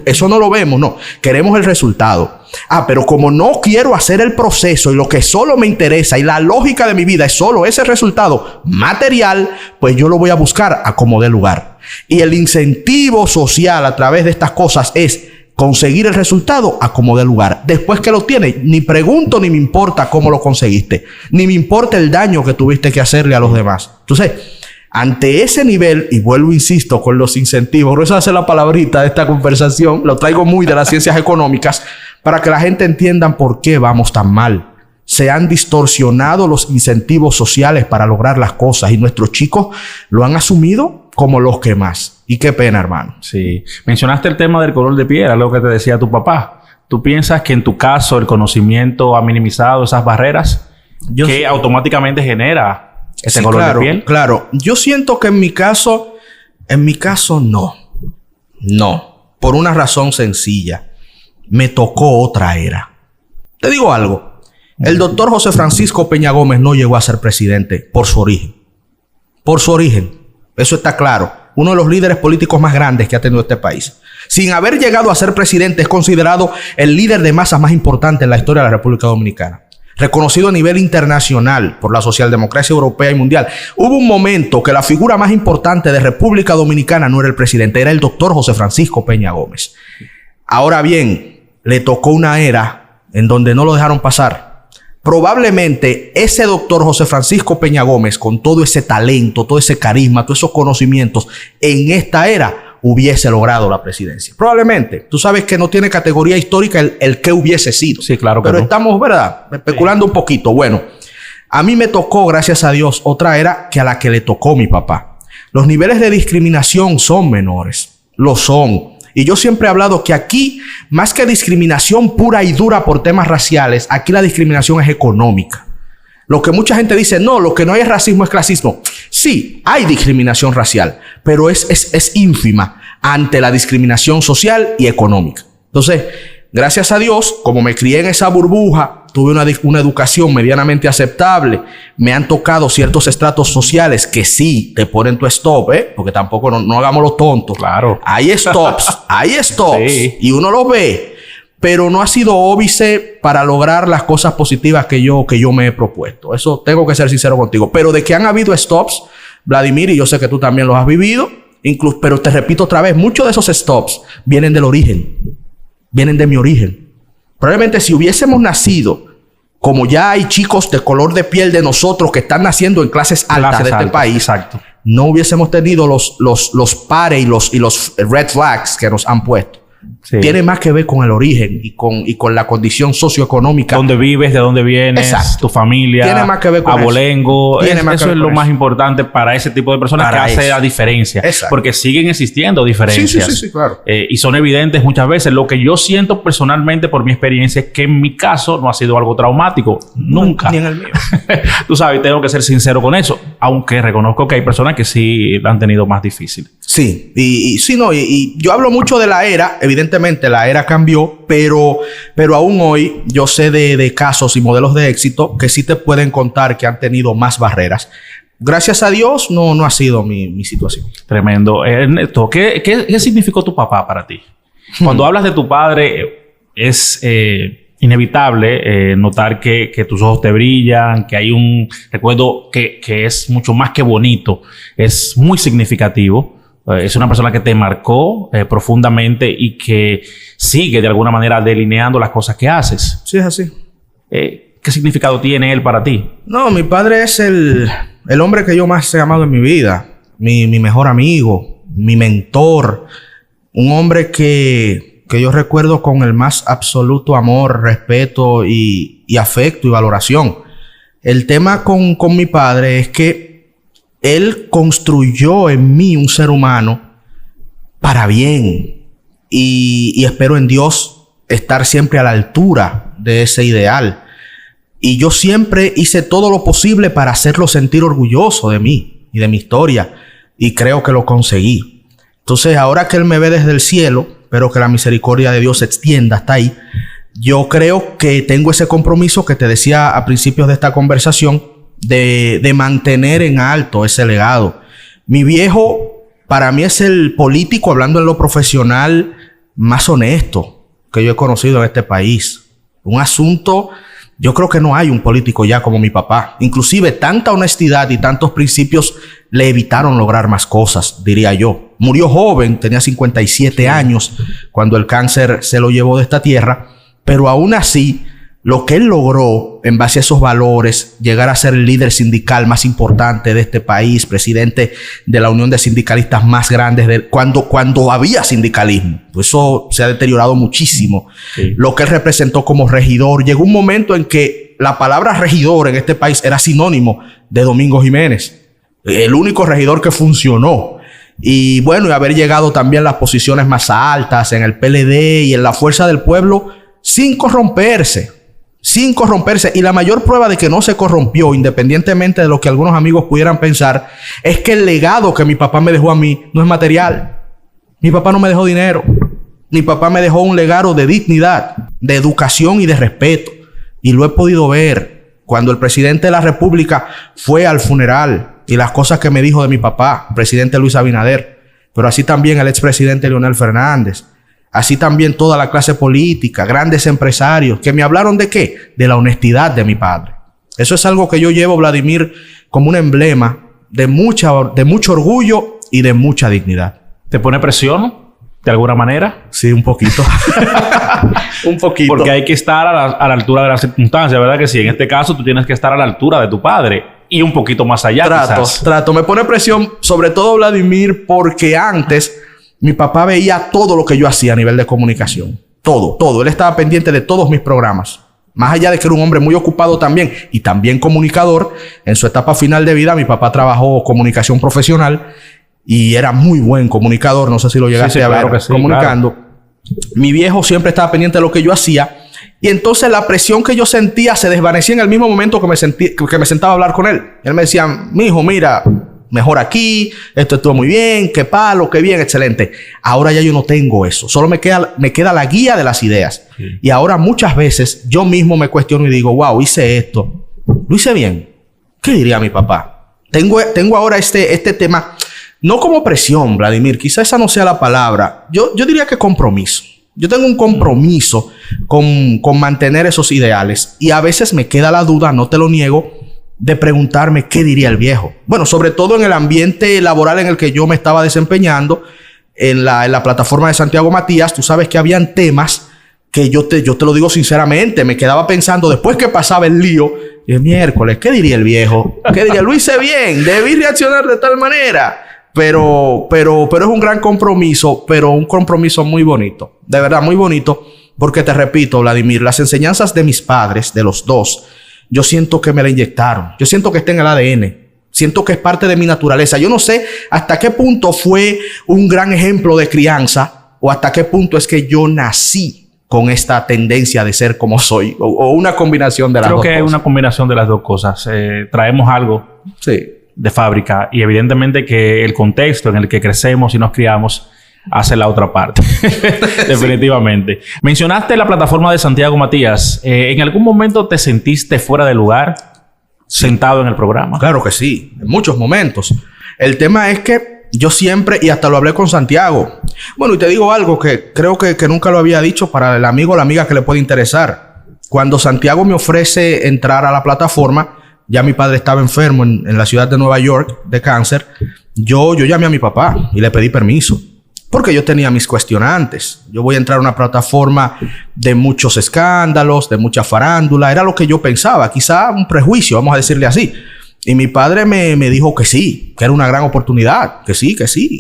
eso no lo vemos, no. Queremos el resultado. Pero como no quiero hacer el proceso y lo que solo me interesa y la lógica de mi vida es solo ese resultado material, pues yo lo voy a buscar a como dé lugar. Y el incentivo social a través de estas cosas es conseguir el resultado a como dé lugar. Después que lo tienes, ni pregunto ni me importa cómo lo conseguiste, ni me importa el daño que tuviste que hacerle a los demás. Entonces, ante ese nivel, y vuelvo, insisto, con los incentivos, por eso hace la palabrita de esta conversación, lo traigo muy de las ciencias económicas, para que la gente entienda por qué vamos tan mal. Se han distorsionado los incentivos sociales para lograr las cosas y nuestros chicos lo han asumido como los que más. Y qué pena, hermano. Sí. Mencionaste el tema del color de piel, algo que te decía tu papá. ¿Tú piensas que en tu caso el conocimiento ha minimizado esas barreras que automáticamente genera ese color de piel? Claro. Yo siento que en mi caso no. No. Por una razón sencilla. Me tocó otra era. Te digo algo. El doctor José Francisco Peña Gómez no llegó a ser presidente por su origen. Por su origen. Eso está claro. Uno de los líderes políticos más grandes que ha tenido este país. Sin haber llegado a ser presidente, es considerado el líder de masas más importante en la historia de la República Dominicana. Reconocido a nivel internacional por la socialdemocracia europea y mundial. Hubo un momento que la figura más importante de República Dominicana no era el presidente, era el doctor José Francisco Peña Gómez. Ahora bien, le tocó una era en donde no lo dejaron pasar. Probablemente ese doctor José Francisco Peña Gómez, con todo ese talento, todo ese carisma, todos esos conocimientos, en esta era hubiese logrado la presidencia. Probablemente. Tú sabes que no tiene categoría histórica el que hubiese sido. Sí, claro que pero no. Estamos, ¿verdad?, especulando un poquito. Bueno, a mí me tocó, gracias a Dios, otra era que a la que le tocó mi papá. Los niveles de discriminación son menores. Lo son. Y yo siempre he hablado que aquí, más que discriminación pura y dura por temas raciales, aquí la discriminación es económica. Lo que mucha gente dice, no, lo que no hay es racismo, es clasismo. Sí, hay discriminación racial, pero es ínfima ante la discriminación social y económica. Entonces, gracias a Dios, como me crié en esa burbuja, tuve una educación medianamente aceptable, me han tocado ciertos estratos sociales que sí te ponen tu stop, porque tampoco no hagamos los tontos. Claro. Hay stops, Sí. y uno los ve. Pero no ha sido óbice para lograr las cosas positivas que yo me he propuesto. Eso tengo que ser sincero contigo. Pero de que han habido stops, Vladimir, y yo sé que tú también los has vivido, pero te repito otra vez, muchos de esos stops vienen del origen. Vienen de mi origen. Probablemente si hubiésemos nacido, como ya hay chicos de color de piel de nosotros que están naciendo en clases altas de este país, exacto, no hubiésemos tenido los pares y los red flags que nos han puesto. Sí. Tiene más que ver con el origen y con la condición socioeconómica. ¿Dónde vives? ¿De dónde vienes? Exacto. Tu familia. Tiene más que ver con abolengo. Eso es lo más importante importante para ese tipo de personas que hace la diferencia. Exacto. Porque siguen existiendo diferencias. Sí, claro. Y son evidentes muchas veces. Lo que yo siento personalmente por mi experiencia es que en mi caso no ha sido algo traumático. Nunca. Ni en el mío. Tú sabes, tengo que ser sincero con eso. Aunque reconozco que hay personas que sí la han tenido más difícil. Sí. Y yo hablo mucho de la era. Evidentemente la era cambió, pero aún hoy yo sé de casos y modelos de éxito que sí te pueden contar que han tenido más barreras. Gracias a Dios no ha sido mi situación. Tremendo. Ernesto, ¿qué significó tu papá para ti? Cuando hablas de tu padre, es inevitable notar que tus ojos te brillan, que hay un recuerdo que es mucho más que bonito, es muy significativo. Es una persona que te marcó profundamente y que sigue de alguna manera delineando las cosas que haces. Sí, es así. ¿Qué significado tiene él para ti? No, mi padre es el hombre que yo más he amado en mi vida. Mi mejor amigo, mi mentor. Un hombre que yo recuerdo con el más absoluto amor, respeto y afecto y valoración. El tema con mi padre es que él construyó en mí un ser humano para bien. Y espero en Dios estar siempre a la altura de ese ideal. Y yo siempre hice todo lo posible para hacerlo sentir orgulloso de mí y de mi historia. Y creo que lo conseguí. Entonces, ahora que él me ve desde el cielo, espero que la misericordia de Dios se extienda hasta ahí. Yo creo que tengo ese compromiso que te decía a principios de esta conversación de mantener en alto ese legado. Mi viejo, para mí, es el político, hablando en lo profesional, más honesto que yo he conocido en este país. Un asunto... Yo creo que no hay un político ya como mi papá. Inclusive tanta honestidad y tantos principios le evitaron lograr más cosas, diría yo. Murió joven, tenía 57 años cuando el cáncer se lo llevó de esta tierra. Pero aún así, lo que él logró en base a esos valores, llegar a ser el líder sindical más importante de este país, presidente de la unión de sindicalistas más grandes cuando había sindicalismo. Pues eso se ha deteriorado muchísimo. Sí. Lo que él representó como regidor. Llegó un momento en que la palabra regidor en este país era sinónimo de Domingo Jiménez. El único regidor que funcionó. Y bueno, y haber llegado también a las posiciones más altas en el PLD y en la Fuerza del Pueblo sin corromperse. Y la mayor prueba de que no se corrompió, independientemente de lo que algunos amigos pudieran pensar, es que el legado que mi papá me dejó a mí no es material. Mi papá no me dejó dinero. Mi papá me dejó un legado de dignidad, de educación y de respeto. y lo he podido ver cuando el presidente de la República fue al funeral y las cosas que me dijo de mi papá, presidente Luis Abinader, pero así también el expresidente Leonel Fernández, así también toda la clase política, grandes empresarios, que me hablaron ¿de qué? De la honestidad de mi padre. Eso es algo que yo llevo, Vladimir, como un emblema de mucho orgullo y de mucha dignidad. ¿Te pone presión de alguna manera? Sí, un poquito. Un poquito. Porque hay que estar a la altura de las circunstancias, ¿verdad que sí? En este caso, tú tienes que estar a la altura de tu padre y un poquito más allá, Trato. Me pone presión, sobre todo, Vladimir, porque antes mi papá veía todo lo que yo hacía a nivel de comunicación. Todo. Él estaba pendiente de todos mis programas. Más allá de que era un hombre muy ocupado también y también comunicador, en su etapa final de vida mi papá trabajó comunicación profesional y era muy buen comunicador. No sé si lo llegaste a ver, claro que sí, comunicando. Claro. Mi viejo siempre estaba pendiente de lo que yo hacía y entonces la presión que yo sentía se desvanecía en el mismo momento que me sentaba a hablar con él. Él me decía, mijo, mira, mejor aquí, esto estuvo muy bien, qué palo, qué bien, excelente. Ahora ya yo no tengo eso. Solo me queda la guía de las ideas. Sí. Y ahora muchas veces yo mismo me cuestiono y digo, wow, hice esto. ¿Lo hice bien? ¿Qué diría mi papá? Tengo ahora este tema, no como presión, Vladimir, quizá esa no sea la palabra. Yo diría que compromiso. Yo tengo un compromiso con mantener esos ideales. Y a veces me queda la duda, no te lo niego, de preguntarme qué diría el viejo. Bueno, sobre todo en el ambiente laboral en el que yo me estaba desempeñando, en la plataforma de Santiago Matías, tú sabes que habían temas que yo te lo digo sinceramente, me quedaba pensando después que pasaba el lío, y miércoles, ¿qué diría el viejo? ¿Qué diría? Lo hice bien, debí reaccionar de tal manera. Pero es un gran compromiso, pero un compromiso muy bonito. De verdad, muy bonito, porque te repito, Vladimir, las enseñanzas de mis padres, de los dos, yo siento que me la inyectaron. Yo siento que está en el ADN. Siento que es parte de mi naturaleza. Yo no sé hasta qué punto fue un gran ejemplo de crianza o hasta qué punto es que yo nací con esta tendencia de ser como soy o una combinación de las dos cosas. Creo que es una combinación de las dos cosas. Traemos algo de fábrica y evidentemente que el contexto en el que crecemos y nos criamos hace la otra parte. Definitivamente. Sí. Mencionaste la plataforma de Santiago Matías. ¿En algún momento te sentiste fuera de lugar sentado en el programa? Claro que sí. En muchos momentos. El tema es que yo siempre, y hasta lo hablé con Santiago. Bueno, y te digo algo que creo que nunca lo había dicho para el amigo o la amiga que le puede interesar. Cuando Santiago me ofrece entrar a la plataforma, ya mi padre estaba enfermo en la ciudad de Nueva York de cáncer. Yo llamé a mi papá y le pedí permiso. Porque yo tenía mis cuestionantes. Yo voy a entrar a una plataforma de muchos escándalos, de mucha farándula. Era lo que yo pensaba. Quizá un prejuicio, vamos a decirle así. Y mi padre me dijo que sí, que era una gran oportunidad. Que sí,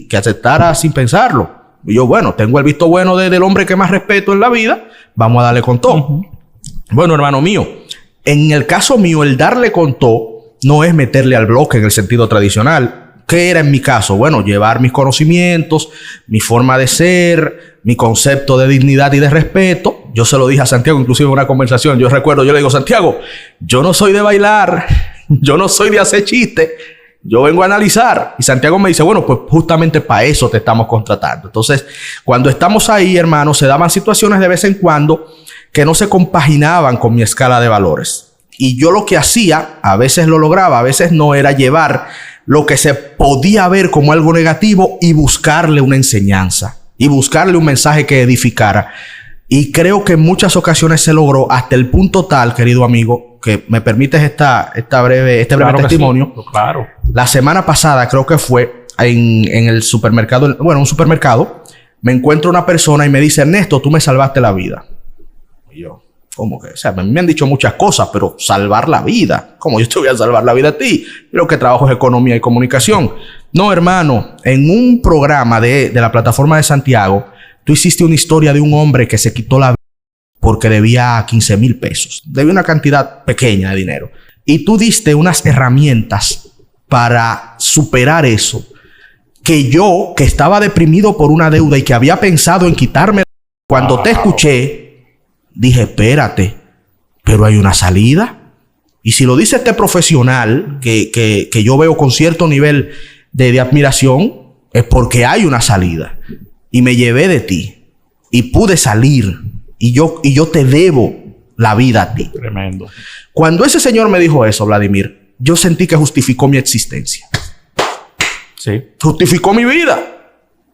que aceptara sin pensarlo. Y yo, bueno, tengo el visto bueno del hombre que más respeto en la vida. Vamos a darle con todo. Bueno, hermano mío, en el caso mío, el darle con todo no es meterle al bloque en el sentido tradicional. ¿Qué era en mi caso? Bueno, llevar mis conocimientos, mi forma de ser, mi concepto de dignidad y de respeto. Yo se lo dije a Santiago, inclusive en una conversación. Yo recuerdo, yo le digo, Santiago, yo no soy de bailar, yo no soy de hacer chistes, yo vengo a analizar. Y Santiago me dice, bueno, pues justamente para eso te estamos contratando. Entonces, cuando estamos ahí, hermano, se daban situaciones de vez en cuando que no se compaginaban con mi escala de valores. Y yo lo que hacía, a veces lo lograba, a veces no, era llevar lo que se podía ver como algo negativo y buscarle una enseñanza y buscarle un mensaje que edificara. Y creo que en muchas ocasiones se logró hasta el punto tal, querido amigo, que me permites este breve testimonio. Sí, claro. La semana pasada creo que fue en el supermercado, un supermercado, me encuentro una persona y me dice, Ernesto, tú me salvaste la vida. Y yo, ¿cómo que? O sea, me han dicho muchas cosas, pero salvar la vida. ¿Cómo yo te voy a salvar la vida a ti? Yo lo que trabajo es economía y comunicación. No, hermano. En un programa de la plataforma de Santiago, tú hiciste una historia de un hombre que se quitó la vida porque debía 15,000 pesos. Debía una cantidad pequeña de dinero. Y tú diste unas herramientas para superar eso. Que yo, que estaba deprimido por una deuda y que había pensado en quitarme, cuando te escuché, dije, espérate, pero hay una salida. Y si lo dice este profesional que yo veo con cierto nivel de admiración, es porque hay una salida. Y me llevé de ti y pude salir. Y yo te debo la vida a ti. Tremendo. Cuando ese señor me dijo eso, Vladimir, yo sentí que justificó mi existencia. Sí. Justificó mi vida.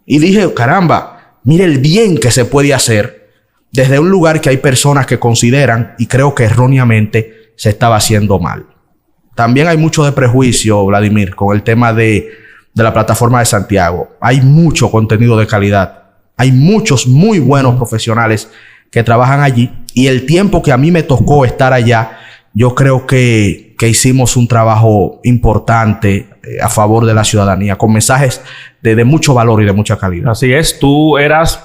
Y dije, caramba, mire el bien que se puede hacer desde un lugar que hay personas que consideran, y creo que erróneamente, se estaba haciendo mal. También hay mucho de prejuicio, Vladimir, con el tema de la plataforma de Santiago. Hay mucho contenido de calidad. Hay muchos muy buenos profesionales que trabajan allí. Y el tiempo que a mí me tocó estar allá, yo creo que hicimos un trabajo importante a favor de la ciudadanía, con mensajes de mucho valor y de mucha calidad. Así es. Tú eras,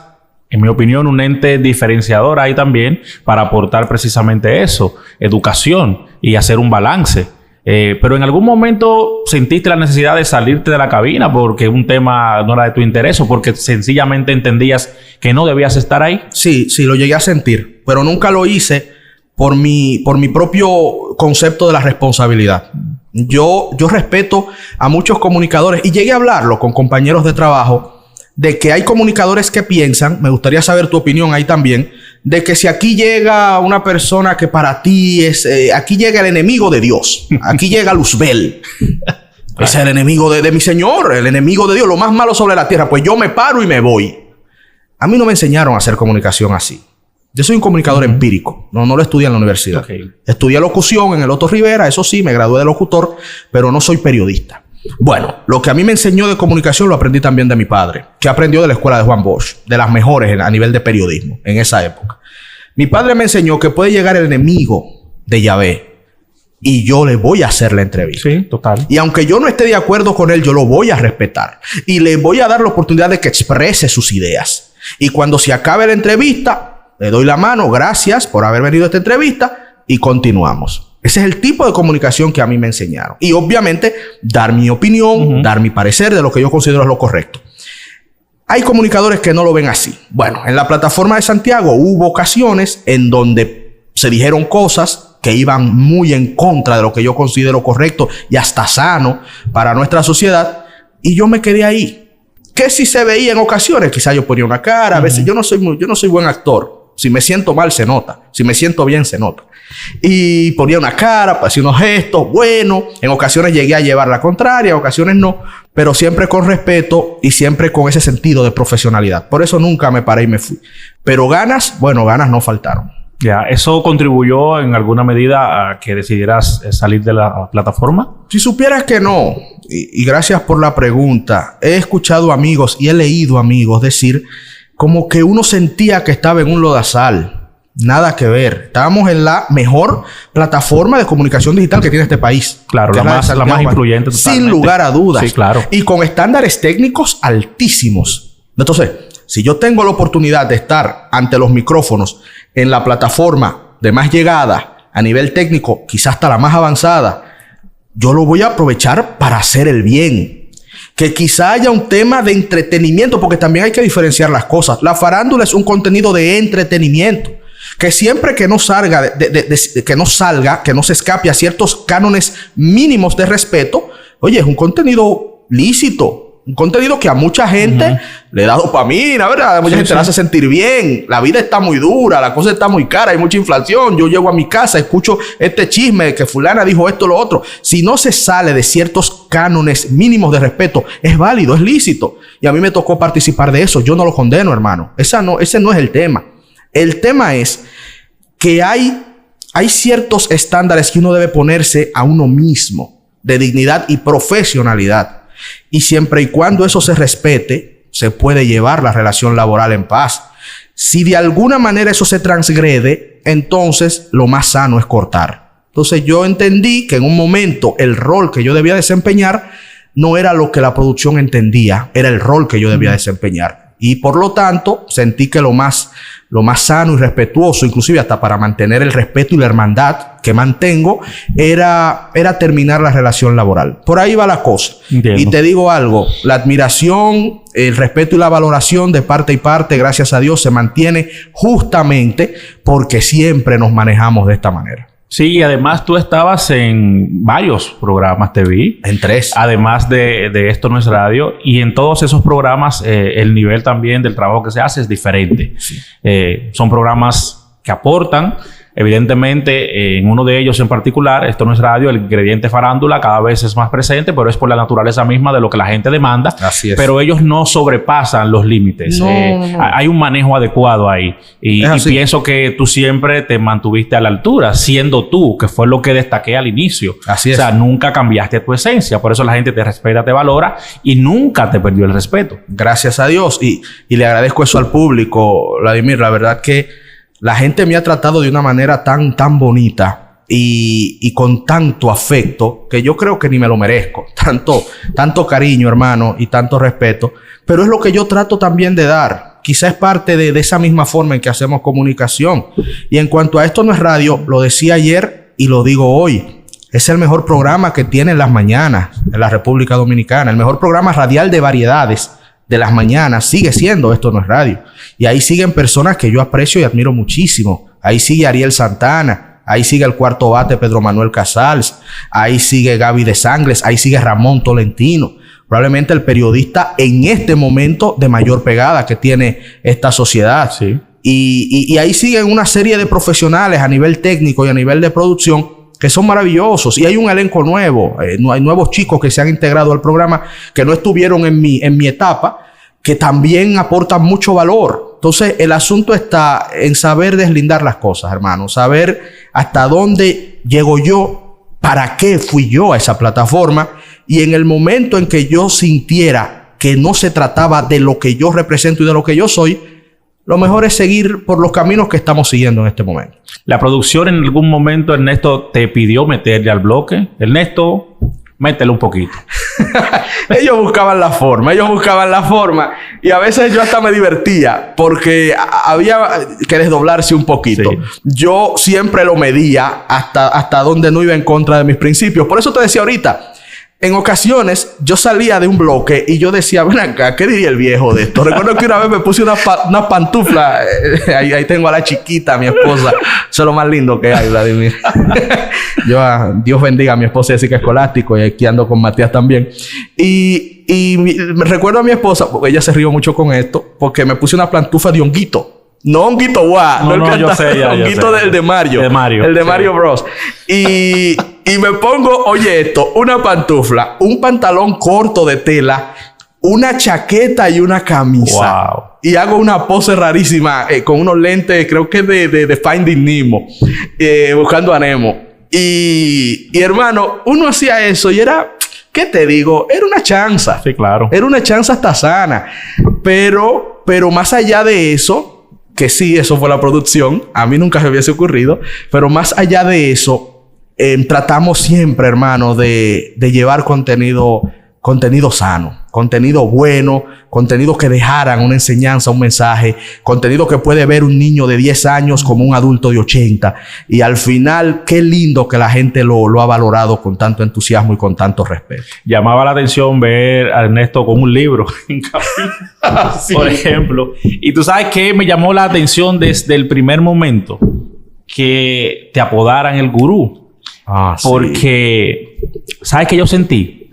en mi opinión, un ente diferenciador ahí también para aportar precisamente eso, educación y hacer un balance. Pero en algún momento sentiste la necesidad de salirte de la cabina porque un tema no era de tu interés o porque sencillamente entendías que no debías estar ahí. Sí, lo llegué a sentir, pero nunca lo hice por mi propio concepto de la responsabilidad. Yo respeto a muchos comunicadores y llegué a hablarlo con compañeros de trabajo de que hay comunicadores que piensan, me gustaría saber tu opinión ahí también, de que si aquí llega una persona que para ti es, aquí llega el enemigo de Dios, aquí llega Luzbel, es el enemigo de mi Señor, el enemigo de Dios, lo más malo sobre la tierra, pues yo me paro y me voy. A mí no me enseñaron a hacer comunicación así. Yo soy un comunicador empírico, no lo estudié en la universidad. Okay. Estudié locución en el Otto Rivera, eso sí, me gradué de locutor, pero no soy periodista. Bueno, lo que a mí me enseñó de comunicación lo aprendí también de mi padre, que aprendió de la escuela de Juan Bosch, de las mejores a nivel de periodismo en esa época. Mi padre me enseñó que puede llegar el enemigo de Yahvé y yo le voy a hacer la entrevista. Sí, total. Y aunque yo no esté de acuerdo con él, yo lo voy a respetar y le voy a dar la oportunidad de que exprese sus ideas. Y cuando se acabe la entrevista, le doy la mano, gracias por haber venido a esta entrevista y continuamos. Ese es el tipo de comunicación que a mí me enseñaron. Y obviamente, dar mi opinión, dar mi parecer de lo que yo considero es lo correcto. Hay comunicadores que no lo ven así. Bueno, en la plataforma de Santiago hubo ocasiones en donde se dijeron cosas que iban muy en contra de lo que yo considero correcto y hasta sano para nuestra sociedad. Y yo me quedé ahí. Que si se veía en ocasiones, quizás yo ponía una cara. A veces yo no soy buen actor. Si me siento mal, se nota. Si me siento bien, se nota. Y ponía una cara, hacía unos gestos, bueno, en ocasiones llegué a llevar la contraria, en ocasiones no, pero siempre con respeto y siempre con ese sentido de profesionalidad. Por eso nunca me paré y me fui. Pero ganas no faltaron. Ya, ¿eso contribuyó en alguna medida a que decidieras salir de la plataforma? Si supieras que no, y gracias por la pregunta, he escuchado amigos y he leído amigos decir como que uno sentía que estaba en un lodazal. Nada que ver. Estábamos en la mejor plataforma de comunicación digital que tiene este país. Claro, la más influyente totalmente. Sin lugar a dudas. Sí, claro. Y con estándares técnicos altísimos. Entonces, si yo tengo la oportunidad de estar ante los micrófonos en la plataforma de más llegada a nivel técnico, quizás hasta la más avanzada, yo lo voy a aprovechar para hacer el bien. Que quizá haya un tema de entretenimiento, porque también hay que diferenciar las cosas. La farándula es un contenido de entretenimiento. Que siempre que no salga, que no se escape a ciertos cánones mínimos de respeto, oye, es un contenido lícito, un contenido que a mucha gente le da dopamina, ¿verdad? A mucha gente le hace sentir bien. La vida está muy dura, la cosa está muy cara, hay mucha inflación. Yo llego a mi casa, escucho este chisme de que fulana dijo esto o lo otro. Si no se sale de ciertos cánones mínimos de respeto, es válido, es lícito. Y a mí me tocó participar de eso. Yo no lo condeno, hermano. Ese no es el tema. El tema es que hay ciertos estándares que uno debe ponerse a uno mismo de dignidad y profesionalidad. Y siempre y cuando eso se respete, se puede llevar la relación laboral en paz. Si de alguna manera eso se transgrede, entonces lo más sano es cortar. Entonces yo entendí que en un momento el rol que yo debía desempeñar no era lo que la producción entendía, era el rol que yo debía desempeñar. Y por lo tanto, sentí que lo más sano y respetuoso, inclusive hasta para mantener el respeto y la hermandad que mantengo, era terminar la relación laboral. Por ahí va la cosa. Entiendo. Y te digo algo, la admiración, el respeto y la valoración de parte y parte, gracias a Dios, se mantiene justamente porque siempre nos manejamos de esta manera. Sí, y además tú estabas en varios programas, te vi. En 3. Además de Esto No Es Radio. Y en todos esos programas, el nivel también del trabajo que se hace es diferente. Sí. Son programas que aportan Evidentemente, en uno de ellos en particular, esto no es radio, el ingrediente farándula cada vez es más presente, pero es por la naturaleza misma de lo que la gente demanda. Así es. Pero ellos no sobrepasan los límites. No. Hay un manejo adecuado ahí. Y pienso que tú siempre te mantuviste a la altura, siendo tú, que fue lo que destaqué al inicio. Así es. O sea, nunca cambiaste tu esencia. Por eso la gente te respeta, te valora y nunca te perdió el respeto. Gracias a Dios. Y le agradezco eso al público, Vladimir. La verdad que la gente me ha tratado de una manera tan bonita y con tanto afecto que yo creo que ni me lo merezco. Tanto cariño, hermano, y tanto respeto. Pero es lo que yo trato también de dar. Quizás es parte de esa misma forma en que hacemos comunicación. Y en cuanto a Esto No Es Radio, lo decía ayer y lo digo hoy. Es el mejor programa que tienen las mañanas en la República Dominicana. El mejor programa radial de variedades de las mañanas sigue siendo Esto No Es Radio. Y ahí siguen personas que yo aprecio y admiro muchísimo. Ahí sigue Ariel Santana. Ahí sigue el cuarto bate Pedro Manuel Casals. Ahí sigue Gaby de Sangles. Ahí sigue Ramón Tolentino. Probablemente el periodista en este momento de mayor pegada que tiene esta sociedad. Sí. Y ahí siguen una serie de profesionales a nivel técnico y a nivel de producción que son maravillosos. Y hay un elenco nuevo. Hay nuevos chicos que se han integrado al programa que no estuvieron en mi etapa, que también aportan mucho valor. Entonces, el asunto está en saber deslindar las cosas, hermano. Saber hasta dónde llego yo, para qué fui yo a esa plataforma. Y en el momento en que yo sintiera que no se trataba de lo que yo represento y de lo que yo soy, lo mejor es seguir por los caminos que estamos siguiendo en este momento. La producción en algún momento, Ernesto, te pidió meterle al bloque. Ernesto, métele un poquito. Ellos buscaban la forma. Y a veces yo hasta me divertía porque había que desdoblarse un poquito. Sí. Yo siempre lo medía hasta donde no iba en contra de mis principios. Por eso te decía ahorita, en ocasiones yo salía de un bloque y yo decía, ven acá, ¿qué diría el viejo de esto? Recuerdo que una vez me puse una pantufla. Ahí tengo a la chiquita, mi esposa. Eso es lo más lindo que hay, Vladimir. Dios bendiga a mi esposa Jessica Escolástico y aquí ando con Matías también. Y me recuerdo a mi esposa, porque ella se rió mucho con esto, porque me puse una pantufla de honguito. No honguito guau. No, yo sé, honguito del de Mario. El de Mario Bros. Y me pongo, oye esto, una pantufla, un pantalón corto de tela, una chaqueta y una camisa. Wow. Y hago una pose rarísima con unos lentes, creo que de Finding Nemo, buscando a Nemo. Y hermano, uno hacía eso y era, ¿qué te digo? Era una chanza. Sí, claro. Era una chanza hasta sana. Pero más allá de eso, que sí, eso fue la producción. A mí nunca se hubiese ocurrido. Pero más allá de eso, tratamos siempre, hermano, de llevar contenido sano, contenido bueno, contenido que dejaran una enseñanza, un mensaje, contenido que puede ver un niño de 10 años como un adulto de 80. Y al final, qué lindo que la gente lo ha valorado con tanto entusiasmo y con tanto respeto. Llamaba la atención ver a Ernesto con un libro en sí. Por ejemplo. Y tú sabes que me llamó la atención desde el primer momento que te apodaran el gurú. Porque, ¿sabes qué yo sentí?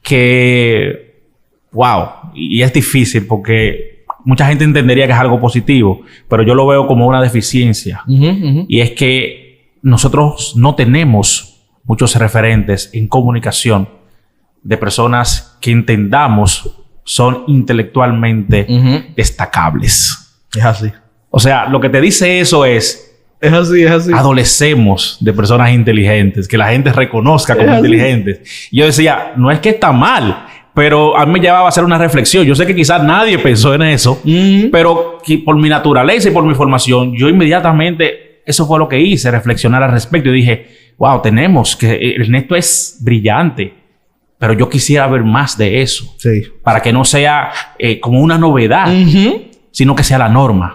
Que, wow, y es difícil porque mucha gente entendería que es algo positivo, pero yo lo veo como una deficiencia. Y es que nosotros no tenemos muchos referentes en comunicación de personas que entendamos son intelectualmente destacables. Es así. O sea, lo que te dice eso es... Es así. Adolecemos de personas inteligentes, que la gente reconozca como inteligentes. Y yo decía, no es que está mal, pero a mí me llevaba a hacer una reflexión. Yo sé que quizás nadie pensó en eso, pero por mi naturaleza y por mi formación, yo inmediatamente, eso fue lo que hice, reflexionar al respecto. Y dije, wow, tenemos que... Ernesto es brillante, pero yo quisiera ver más de eso. Sí. Para que no sea como una novedad, sino que sea la norma.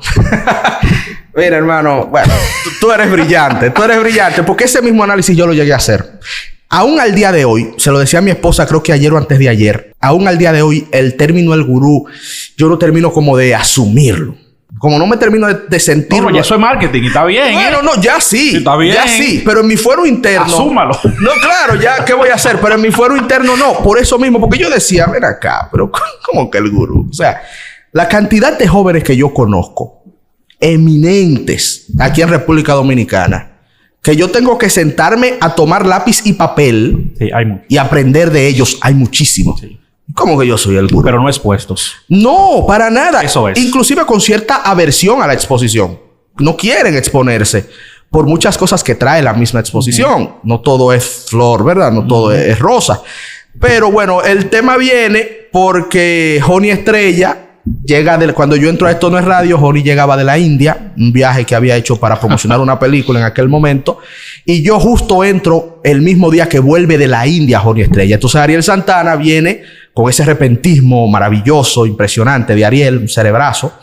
Mira, hermano, bueno, tú eres brillante, porque ese mismo análisis yo lo llegué a hacer. Aún al día de hoy, se lo decía a mi esposa, creo que ayer o antes de ayer, aún al día de hoy, el término el gurú, yo no termino como de asumirlo. Como no me termino de sentirlo. No, ya eso es marketing y está bien. No, ya sí. Está bien. Ya sí, pero en mi fuero interno... Asúmalo. No, claro, ya, ¿qué voy a hacer? Pero en mi fuero interno no. Por eso mismo, porque yo decía, ven acá, pero ¿cómo que el gurú? O sea, la cantidad de jóvenes que yo conozco eminentes aquí en República Dominicana, que yo tengo que sentarme a tomar lápiz y papel y aprender de ellos. Hay muchísimos. Sí. ¿Cómo que yo soy el gurú? Pero no expuestos. No, para nada. Eso es. Inclusive con cierta aversión a la exposición. No quieren exponerse por muchas cosas que trae la misma exposición. No todo es flor, ¿verdad? No todo es rosa. Pero bueno, el tema viene porque Joni Estrella llega cuando yo entro a Esto No Es Radio, Joni llegaba de la India, un viaje que había hecho para promocionar una película en aquel momento, y yo justo entro el mismo día que vuelve de la India Joni Estrella. Entonces Ariel Santana viene con ese repentismo maravilloso, impresionante de Ariel, un cerebrazo.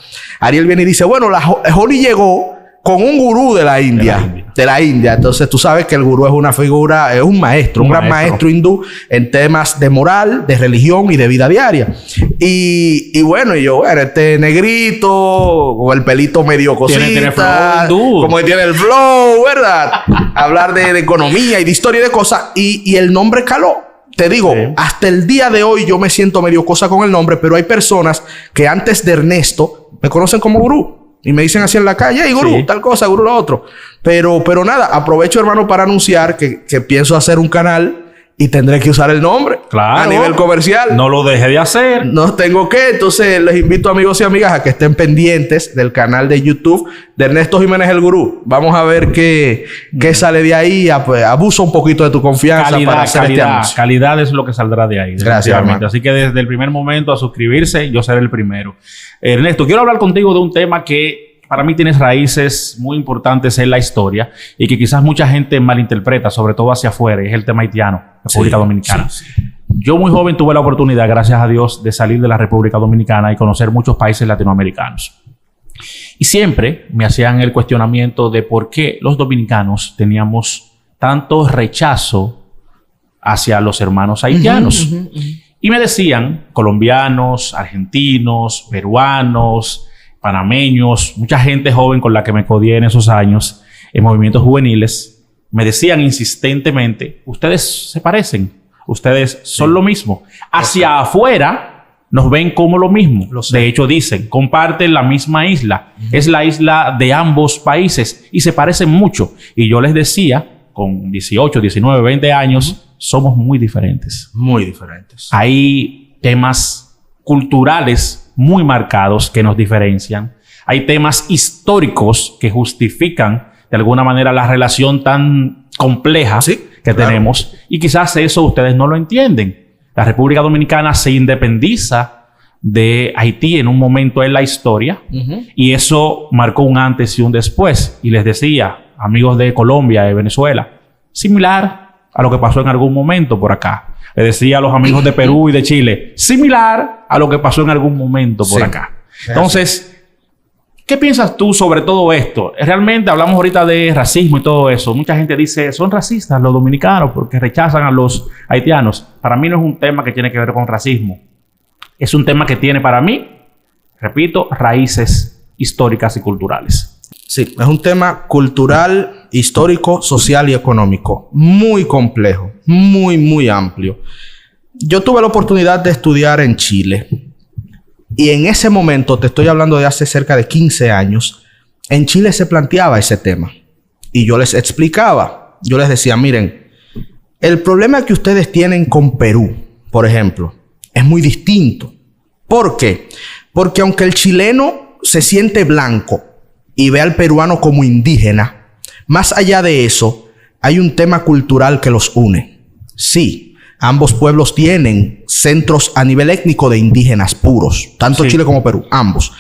Ariel viene y dice, bueno, Joni llegó con un gurú de la India. Entonces tú sabes que el gurú es una figura, es un maestro, un gran maestro hindú en temas de moral, de religión y de vida diaria. Y bueno, este negrito, con el pelito medio cosita, tiene flow, como que tiene el flow, ¿verdad? Hablar de economía y de historia y de cosas. Y el nombre caló. Te digo, hasta el día de hoy yo me siento medio cosa con el nombre, pero hay personas que antes de Ernesto me conocen como gurú. Y me dicen así en la calle, hey, gurú, tal cosa, gurú, lo otro. Pero nada, aprovecho, hermano, para anunciar que pienso hacer un canal y tendré que usar el nombre. Claro. A nivel comercial. No lo deje de hacer. No tengo que. Entonces, les invito, amigos y amigas, a que estén pendientes del canal de YouTube de Ernesto Jiménez el Gurú. Vamos a ver qué sale de ahí. Abuso un poquito de tu confianza para hacer este anuncio. Calidad es lo que saldrá de ahí. Gracias, hermano. Así que desde el primer momento a suscribirse, yo seré el primero. Ernesto, quiero hablar contigo de un tema que para mí tienes raíces muy importantes en la historia y que quizás mucha gente malinterpreta, sobre todo hacia afuera, y es el tema haitiano, República Dominicana. Sí. Yo muy joven tuve la oportunidad, gracias a Dios, de salir de la República Dominicana y conocer muchos países latinoamericanos. Y siempre me hacían el cuestionamiento de por qué los dominicanos teníamos tanto rechazo hacia los hermanos haitianos. Y me decían, colombianos, argentinos, peruanos, panameños, mucha gente joven con la que me codié en esos años, en movimientos juveniles, me decían insistentemente, ustedes se parecen, ustedes son lo mismo. Hacia afuera nos ven como lo mismo. De hecho, dicen, comparten la misma isla. Es la isla de ambos países y se parecen mucho. Y yo les decía, con 18, 19, 20 años, somos muy diferentes. Muy diferentes. Hay temas culturales muy marcados que nos diferencian. Hay temas históricos que justifican de alguna manera la relación tan compleja que tenemos. Y quizás eso ustedes no lo entienden. La República Dominicana se independiza de Haití en un momento en la historia y eso marcó un antes y un después. Y les decía, amigos de Colombia, de Venezuela, similar a lo que pasó en algún momento por acá. Le decía a los amigos de Perú y de Chile, similar a lo que pasó en algún momento por acá. Entonces, ¿qué piensas tú sobre todo esto? Realmente hablamos ahorita de racismo y todo eso. Mucha gente dice, son racistas los dominicanos porque rechazan a los haitianos. Para mí no es un tema que tiene que ver con racismo. Es un tema que tiene para mí, repito, raíces históricas y culturales. Sí, es un tema cultural, histórico, social y económico. Muy complejo, muy amplio. Yo tuve la oportunidad de estudiar en Chile. Y en ese momento, te estoy hablando de hace cerca de 15 años, en Chile se planteaba ese tema. Y yo les explicaba. Yo les decía, miren, el problema que ustedes tienen con Perú, por ejemplo, es muy distinto. ¿Por qué? Porque aunque el chileno se siente blanco y ve al peruano como indígena, más allá de eso, hay un tema cultural que los une. Sí, ambos pueblos tienen centros a nivel étnico de indígenas puros, tanto Chile como Perú, ambos.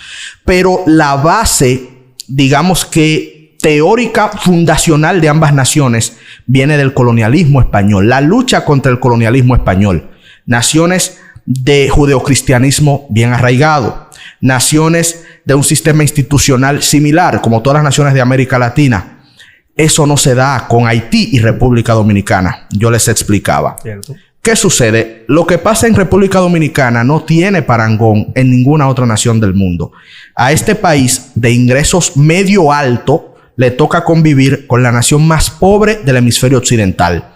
Pero la base, digamos que teórica, fundacional de ambas naciones, viene del colonialismo español, la lucha contra el colonialismo español. Naciones de judeocristianismo bien arraigado, naciones de un sistema institucional similar, como todas las naciones de América Latina. Eso no se da con Haití y República Dominicana. Yo les explicaba. ¿Cierto? ¿Qué sucede? Lo que pasa en República Dominicana no tiene parangón en ninguna otra nación del mundo. A este país de ingresos medio alto le toca convivir con la nación más pobre del hemisferio occidental.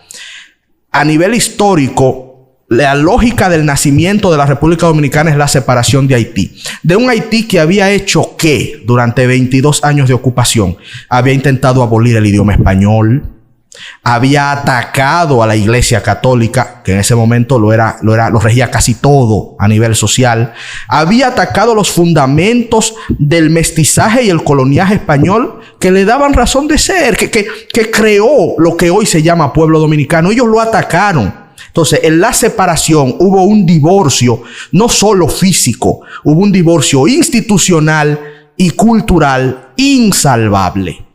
A nivel histórico, La lógica del nacimiento de la República Dominicana es la separación de Haití. De un Haití que había hecho ¿qué? Durante 22 años de ocupación. Había intentado abolir el idioma español. Había atacado a la Iglesia Católica, que en ese momento lo regía casi todo a nivel social. Había atacado los fundamentos del mestizaje y el coloniaje español que le daban razón de ser, que creó lo que hoy se llama pueblo dominicano. Ellos lo atacaron. Entonces, en la separación hubo un divorcio, no solo físico, hubo un divorcio institucional y cultural insalvable.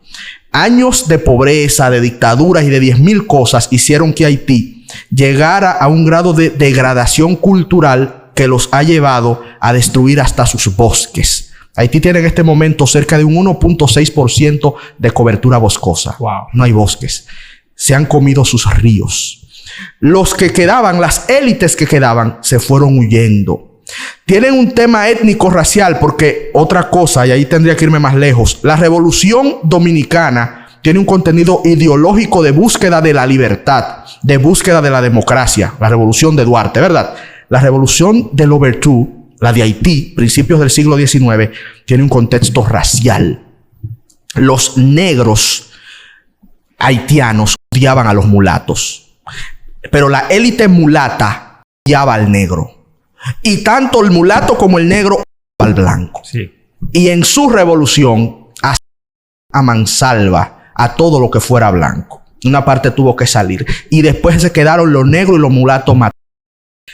Años de pobreza, de dictaduras y de 10,000 cosas hicieron que Haití llegara a un grado de degradación cultural que los ha llevado a destruir hasta sus bosques. Haití tiene en este momento cerca de un 1.6% de cobertura boscosa. Wow. No hay bosques. Se han comido sus ríos. Los que quedaban, las élites que quedaban, se fueron huyendo. Tienen un tema étnico-racial porque otra cosa, y ahí tendría que irme más lejos, la Revolución Dominicana tiene un contenido ideológico de búsqueda de la libertad, de búsqueda de la democracia. La Revolución de Duarte, ¿verdad? La Revolución del Overthrow, la de Haití, principios del siglo XIX, tiene un contexto racial. Los negros haitianos odiaban a los mulatos. Pero la élite mulata odiaba al negro. Y tanto el mulato como el negro odiaba al blanco. Sí. Y en su revolución, a mansalva a todo lo que fuera blanco. Una parte tuvo que salir. Y después se quedaron los negros y los mulatos matados.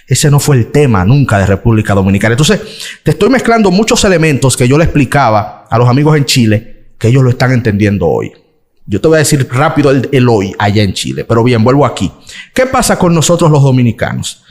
Ese no fue el tema nunca de República Dominicana. Entonces, te estoy mezclando muchos elementos que yo le explicaba a los amigos en Chile, que ellos lo están entendiendo hoy. Yo te voy a decir rápido el hoy allá en Chile. Pero bien, vuelvo aquí. ¿Qué pasa con nosotros los dominicanos?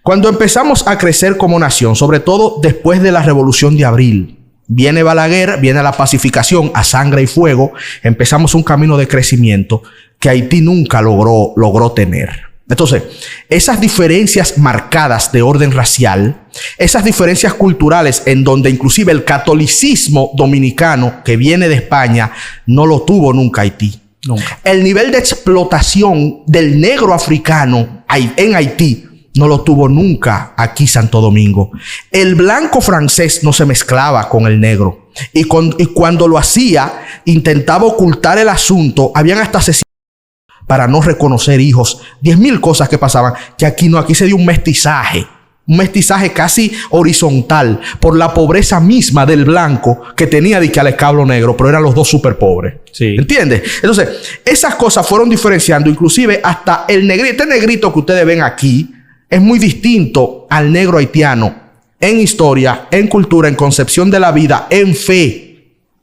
Cuando empezamos a crecer como nación, sobre todo después de la Revolución de Abril, viene Balaguer, viene la pacificación a sangre y fuego, empezamos un camino de crecimiento que Haití nunca logró tener. Entonces, esas diferencias marcadas de orden racial, esas diferencias culturales en donde inclusive el catolicismo dominicano que viene de España no lo tuvo nunca Haití. Nunca. El nivel de explotación del negro africano en Haití no lo tuvo nunca aquí Santo Domingo. El blanco francés no se mezclaba con el negro. Y cuando lo hacía, intentaba ocultar el asunto. Habían hasta asesinatos para no reconocer hijos. 10,000 cosas que pasaban. Que aquí no, aquí se dio un mestizaje. Un mestizaje casi horizontal por la pobreza misma del blanco que tenía de que al escablo negro, pero eran los dos súper pobres. Sí. ¿Entiendes? Entonces, esas cosas fueron diferenciando, inclusive hasta el negrito. Este negrito que ustedes ven aquí es muy distinto al negro haitiano en historia, en cultura, en concepción de la vida, en fe,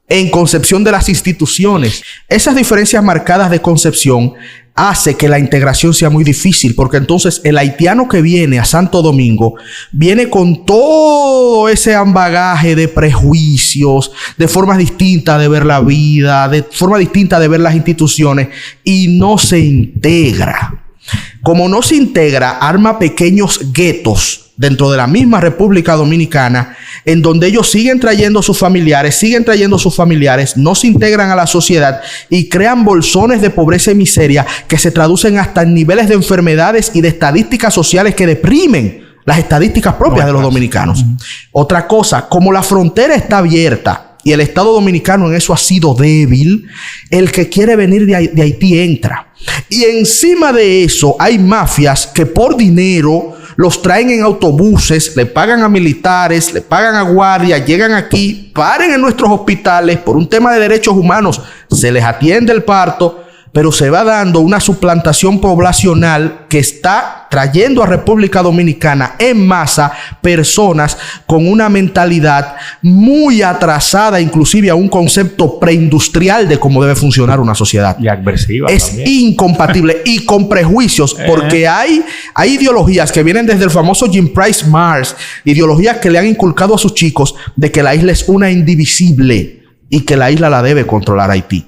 en concepción de las instituciones. Esas diferencias marcadas de concepción hace que la integración sea muy difícil, porque entonces el haitiano que viene a Santo Domingo viene con todo ese bagaje de prejuicios, de formas distintas de ver la vida, de forma distinta de ver las instituciones, y no se integra. Como no se integra, arma pequeños guetos dentro de la misma República Dominicana, en donde ellos siguen trayendo sus familiares, no se integran a la sociedad y crean bolsones de pobreza y miseria que se traducen hasta en niveles de enfermedades y de estadísticas sociales que deprimen las estadísticas propias de los dominicanos. Otra cosa, como la frontera está abierta y el Estado Dominicano en eso ha sido débil, el que quiere venir de Haití entra. Y encima de eso hay mafias que por dinero los traen en autobuses, le pagan a militares, le pagan a guardias, llegan aquí, paren en nuestros hospitales por un tema de derechos humanos, se les atiende el parto, pero se va dando una suplantación poblacional que está trayendo a República Dominicana en masa personas con una mentalidad muy atrasada, inclusive a un concepto preindustrial de cómo debe funcionar una sociedad. Y agresiva. Es también incompatible y con prejuicios, porque hay ideologías que vienen desde el famoso Jim Price Mars, ideologías que le han inculcado a sus chicos de que la isla es una indivisible y que la isla la debe controlar Haití.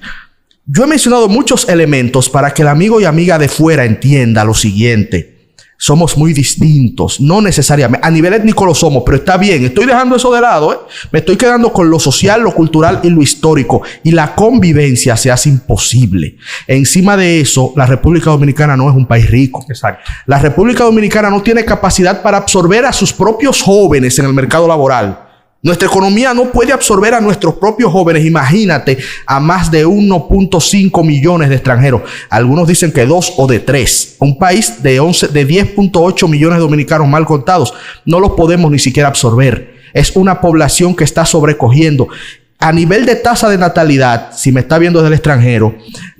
Yo he mencionado muchos elementos para que el amigo y amiga de fuera entienda lo siguiente. somos muy distintos. No necesariamente. A nivel étnico lo somos, pero está bien. Estoy dejando eso de lado, ¿eh? Me estoy quedando con lo social, lo cultural y lo histórico. Y la convivencia se hace imposible. Encima de eso, la República Dominicana no es un país rico. Exacto. La República Dominicana no tiene capacidad para absorber a sus propios jóvenes en el mercado laboral. Nuestra economía no puede absorber a nuestros propios jóvenes. Imagínate a más de 1.5 millones de extranjeros. Algunos dicen que 2 o de 3. Un país de 10.8 millones de dominicanos mal contados. No los podemos ni siquiera absorber. Es una población que está sobrecogiendo. A nivel de tasa de natalidad, si me está viendo desde el extranjero,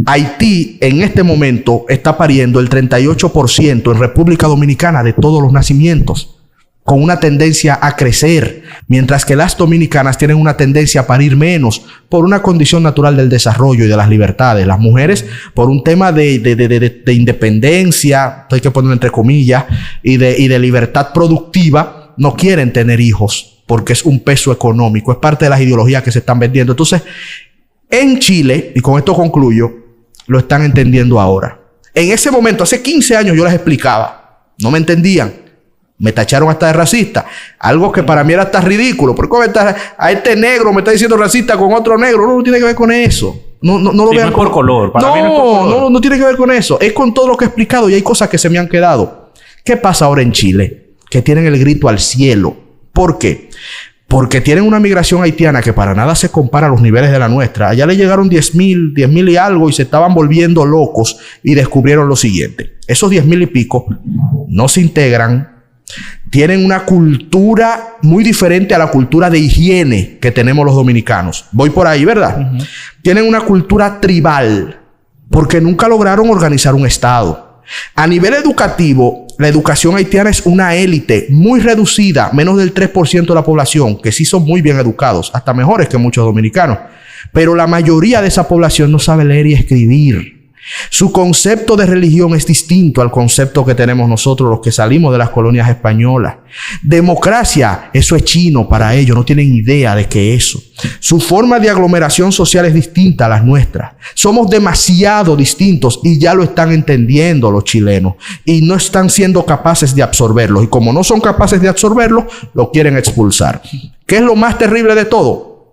Haití en este momento está pariendo el 38% en República Dominicana de todos los nacimientos, con una tendencia a crecer, mientras que las dominicanas tienen una tendencia a parir menos por una condición natural del desarrollo y de las libertades. Las mujeres, por un tema de independencia, hay que ponerlo entre comillas, y de libertad productiva, no quieren tener hijos porque es un peso económico, es parte de las ideologías que se están vendiendo. Entonces, en Chile, y con esto concluyo, lo están entendiendo ahora. En ese momento, hace 15 años yo les explicaba, no me entendían. Me tacharon hasta de racista. Algo que para mí era hasta ridículo. ¿Por qué a este negro me está diciendo racista con otro negro? No tiene que ver con eso. No lo vean. No es por color. Para mí no es por color. No tiene que ver con eso. Es con todo lo que he explicado y hay cosas que se me han quedado. ¿Qué pasa ahora en Chile? Que tienen el grito al cielo. ¿Por qué? Porque tienen una migración haitiana que para nada se compara a los niveles de la nuestra. Allá le llegaron 10,000 y algo y se estaban volviendo locos y descubrieron lo siguiente. Esos 10,000 y pico no se integran. Tienen una cultura muy diferente a la cultura de higiene que tenemos los dominicanos. Voy por ahí, ¿verdad? Uh-huh. Tienen una cultura tribal porque nunca lograron organizar un estado. A nivel educativo, la educación haitiana es una élite muy reducida, menos del 3% de la población, que sí son muy bien educados, hasta mejores que muchos dominicanos. Pero la mayoría de esa población no sabe leer y escribir. Su concepto de religión es distinto al concepto que tenemos nosotros los que salimos de las colonias españolas. Democracia, eso es chino para ellos, no tienen idea de qué es eso. Su forma de aglomeración social es distinta a las nuestras. Somos demasiado distintos y ya lo están entendiendo los chilenos y no están siendo capaces de absorberlo. Y como no son capaces de absorberlo, lo quieren expulsar. ¿Qué es lo más terrible de todo?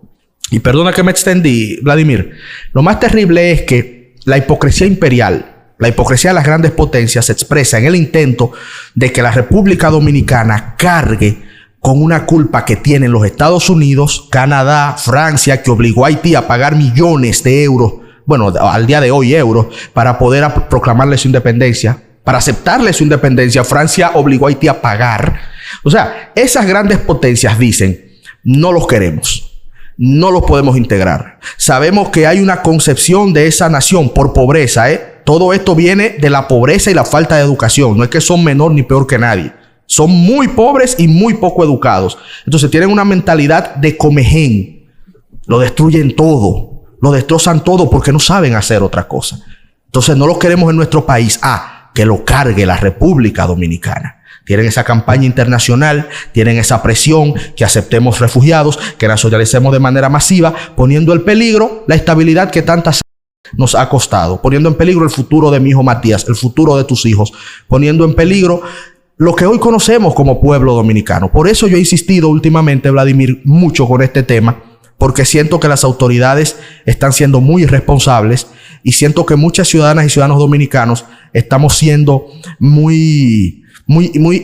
Y perdona que me extendí, Vladimir. Lo más terrible es que la hipocresía imperial, la hipocresía de las grandes potencias se expresa en el intento de que la República Dominicana cargue con una culpa que tienen los Estados Unidos, Canadá, Francia, que obligó a Haití a pagar millones de euros, bueno, al día de hoy euros, para poder proclamarle su independencia, para aceptarle su independencia. Francia obligó a Haití a pagar. O sea, esas grandes potencias dicen, no los queremos. No los podemos integrar. Sabemos que hay una concepción de esa nación por pobreza, ¿eh? Todo esto viene de la pobreza y la falta de educación. No es que son menor ni peor que nadie. Son muy pobres y muy poco educados. Entonces tienen una mentalidad de comején. Lo destruyen todo. Lo destrozan todo porque no saben hacer otra cosa. Entonces no los queremos en nuestro país. Que lo cargue la República Dominicana. Tienen esa campaña internacional, tienen esa presión, que aceptemos refugiados, que nacionalicemos de manera masiva, poniendo en peligro la estabilidad que tantas nos ha costado, poniendo en peligro el futuro de mi hijo Matías, el futuro de tus hijos, poniendo en peligro lo que hoy conocemos como pueblo dominicano. Por eso yo he insistido últimamente, Vladimir, mucho con este tema, porque siento que las autoridades están siendo muy irresponsables y siento que muchas ciudadanas y ciudadanos dominicanos estamos siendo muy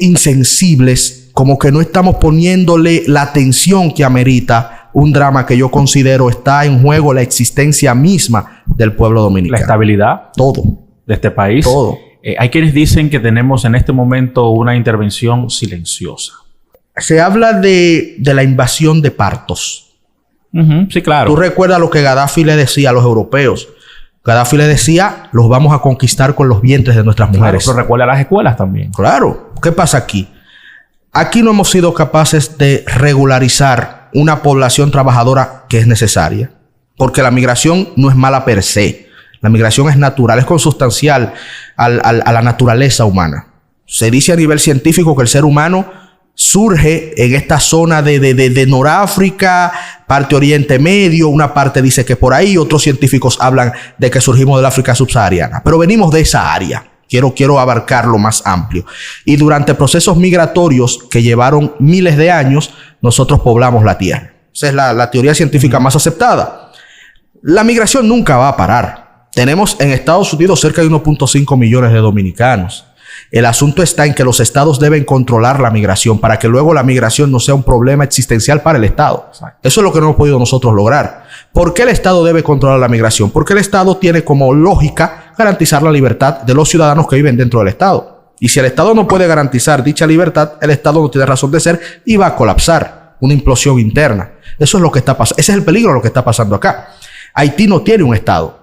insensibles, como que no estamos poniéndole la atención que amerita un drama que yo considero está en juego la existencia misma del pueblo dominicano. La estabilidad. Todo. De este país. Todo. Hay quienes dicen que tenemos en este momento una intervención silenciosa. Se habla de la invasión de partos. Uh-huh. Sí, claro. Tú recuerdas lo que Gaddafi le decía a los europeos. Gaddafi le decía, los vamos a conquistar con los vientres de nuestras mujeres. Claro, pero recuerda las escuelas también. Claro. ¿Qué pasa aquí? Aquí no hemos sido capaces de regularizar una población trabajadora que es necesaria. Porque la migración no es mala per se. La migración es natural, es consustancial a la naturaleza humana. Se dice a nivel científico que el ser humano surge en esta zona de Noráfrica, parte Oriente Medio, una parte dice que por ahí, otros científicos hablan de que surgimos del África subsahariana, pero venimos de esa área. Quiero abarcarlo más amplio. Y durante procesos migratorios que llevaron miles de años, nosotros poblamos la tierra. Esa es la teoría científica más aceptada. La migración nunca va a parar. Tenemos en Estados Unidos cerca de 1.5 millones de dominicanos. El asunto está en que los estados deben controlar la migración para que luego la migración no sea un problema existencial para el Estado. Exacto. Eso es lo que no hemos podido nosotros lograr. ¿Por qué el Estado debe controlar la migración? Porque el Estado tiene como lógica garantizar la libertad de los ciudadanos que viven dentro del Estado. Y si el Estado no puede garantizar dicha libertad, el Estado no tiene razón de ser y va a colapsar. Una implosión interna. Eso es lo que está pasando. Ese es el peligro de lo que está pasando acá. Haití no tiene un Estado.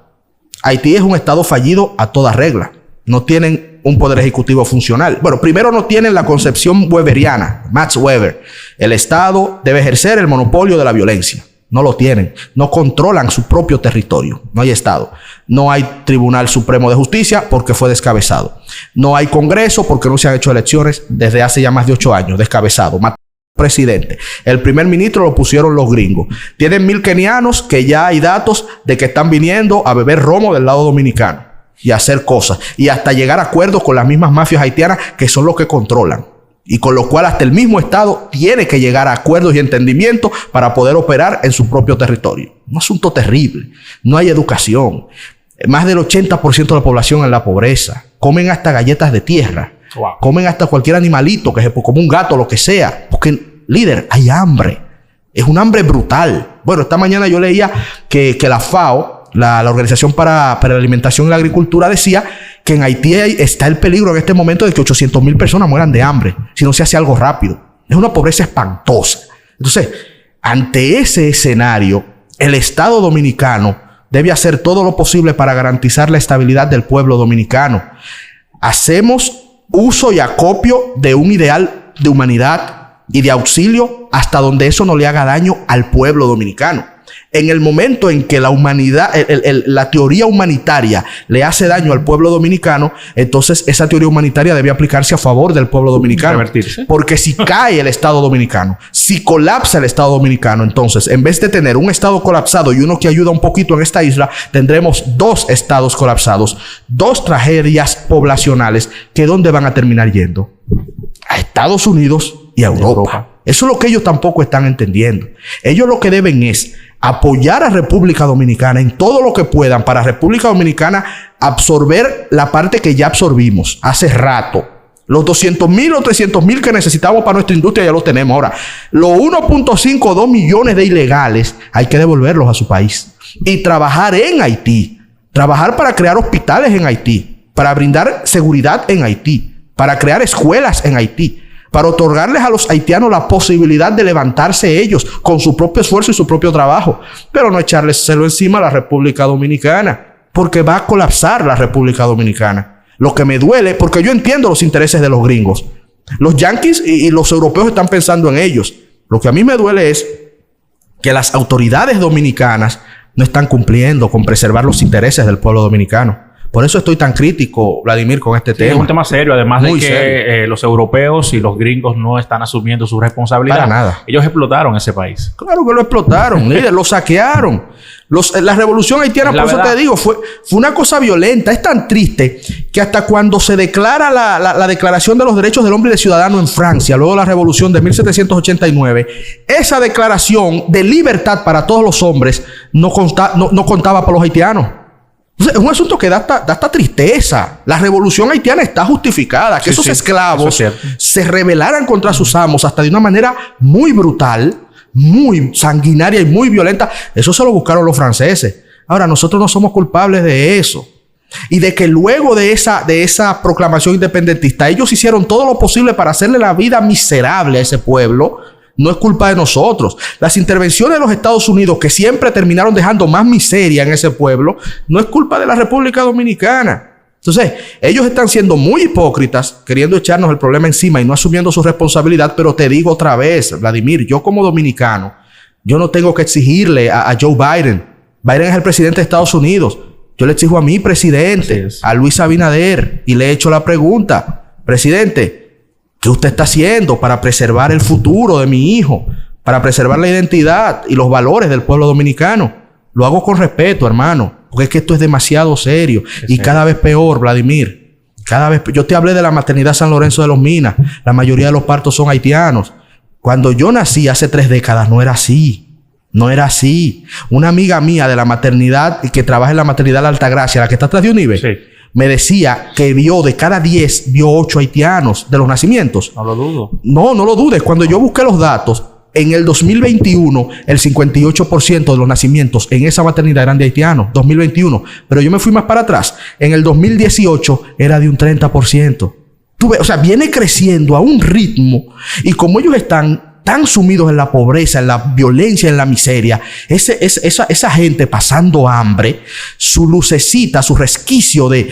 Haití es un Estado fallido a toda regla. No tienen un poder ejecutivo funcional. Bueno, primero no tienen la concepción weberiana, Max Weber. El Estado debe ejercer el monopolio de la violencia. No lo tienen. No controlan su propio territorio. No hay Estado. No hay Tribunal Supremo de Justicia porque fue descabezado. No hay Congreso porque no se han hecho elecciones desde hace ya más de 8 años. Descabezado. Presidente. El primer ministro lo pusieron los gringos. Tienen 1000 kenianos que ya hay datos de que están viniendo a beber romo del lado dominicano y a hacer cosas y hasta llegar a acuerdos con las mismas mafias haitianas que son los que controlan y con lo cual hasta el mismo Estado tiene que llegar a acuerdos y entendimientos para poder operar en su propio territorio. Un asunto terrible. No hay educación. Más del 80% de la población en la pobreza. Comen hasta galletas de tierra. Wow. Comen hasta cualquier animalito, como un gato, lo que sea. Porque, líder, hay hambre. Es un hambre brutal. Bueno, esta mañana yo leía que la FAO, la Organización para la Alimentación y la Agricultura, decía que en Haití está el peligro en este momento de que 800,000 personas mueran de hambre si no se hace algo rápido. Es una pobreza espantosa. Entonces, ante ese escenario, el Estado dominicano debe hacer todo lo posible para garantizar la estabilidad del pueblo dominicano. Hacemos uso y acopio de un ideal de humanidad y de auxilio hasta donde eso no le haga daño al pueblo dominicano. En el momento en que la humanidad, la teoría humanitaria le hace daño al pueblo dominicano, entonces esa teoría humanitaria debe aplicarse a favor del pueblo dominicano. Revertirse. Porque si cae el Estado dominicano, si colapsa el Estado dominicano, entonces en vez de tener un Estado colapsado y uno que ayuda un poquito en esta isla, tendremos 2 estados colapsados, 2 tragedias poblacionales que ¿dónde van a terminar yendo? A Estados Unidos y a Europa. Eso es lo que ellos tampoco están entendiendo. Ellos lo que deben es apoyar a República Dominicana en todo lo que puedan para República Dominicana absorber la parte que ya absorbimos hace rato. Los 200,000 o 300,000 que necesitamos para nuestra industria ya los tenemos. Ahora, los 1.5 o 2 millones de ilegales hay que devolverlos a su país y trabajar en Haití. Trabajar para crear hospitales en Haití, para brindar seguridad en Haití, para crear escuelas en Haití, para otorgarles a los haitianos la posibilidad de levantarse ellos con su propio esfuerzo y su propio trabajo, pero no echárselo encima a la República Dominicana, porque va a colapsar la República Dominicana. Lo que me duele, porque yo entiendo los intereses de los gringos. Los yanquis y los europeos están pensando en ellos. Lo que a mí me duele es que las autoridades dominicanas no están cumpliendo con preservar los intereses del pueblo dominicano. Por eso estoy tan crítico, Vladimir, con este tema. Es un tema serio, además muy de que los europeos y los gringos no están asumiendo su responsabilidad. Para nada. Ellos explotaron ese país. Claro que lo explotaron, líder, lo saquearon. La revolución haitiana, por eso te digo, fue una cosa violenta. Es tan triste que hasta cuando se declara la Declaración de los Derechos del Hombre y del Ciudadano en Francia, luego de la revolución de 1789, esa declaración de libertad para todos los hombres no contaba para los haitianos. Es un asunto que da hasta tristeza. La revolución haitiana está justificada. Que esos esclavos se rebelaran contra sus amos hasta de una manera muy brutal, muy sanguinaria y muy violenta. Eso se lo buscaron los franceses. Ahora, nosotros no somos culpables de eso. Y de que luego de esa proclamación independentista, ellos hicieron todo lo posible para hacerle la vida miserable a ese pueblo. No es culpa de nosotros. Las intervenciones de los Estados Unidos, que siempre terminaron dejando más miseria en ese pueblo, no es culpa de la República Dominicana. Entonces, ellos están siendo muy hipócritas, queriendo echarnos el problema encima y no asumiendo su responsabilidad. Pero te digo otra vez, Vladimir, yo como dominicano, yo no tengo que exigirle a Joe Biden. Biden es el presidente de Estados Unidos. Yo le exijo a mi presidente, a Luis Abinader, y le he hecho la pregunta: presidente, ¿qué usted está haciendo para preservar el futuro de mi hijo? Para preservar la identidad y los valores del pueblo dominicano. Lo hago con respeto, hermano, porque es que esto es demasiado serio y cada vez peor, Vladimir. Cada vez, yo te hablé de la maternidad San Lorenzo de los Minas. La mayoría de los partos son haitianos. Cuando yo nací hace 3 décadas no era así. No era así. Una amiga mía de la maternidad, que trabaja en la maternidad La Altagracia, la que está atrás de Unive, Sí. me decía que de cada 10, vio 8 haitianos de los nacimientos. No lo dudo. No lo dudes. Cuando yo busqué los datos, en el 2021, el 58% de los nacimientos en esa maternidad eran de haitianos. 2021. Pero yo me fui más para atrás. En el 2018 era de un 30%. Tú ves, o sea, viene creciendo a un ritmo. Y como ellos están tan sumidos en la pobreza, en la violencia, en la miseria, esa gente pasando hambre, su lucecita, su resquicio de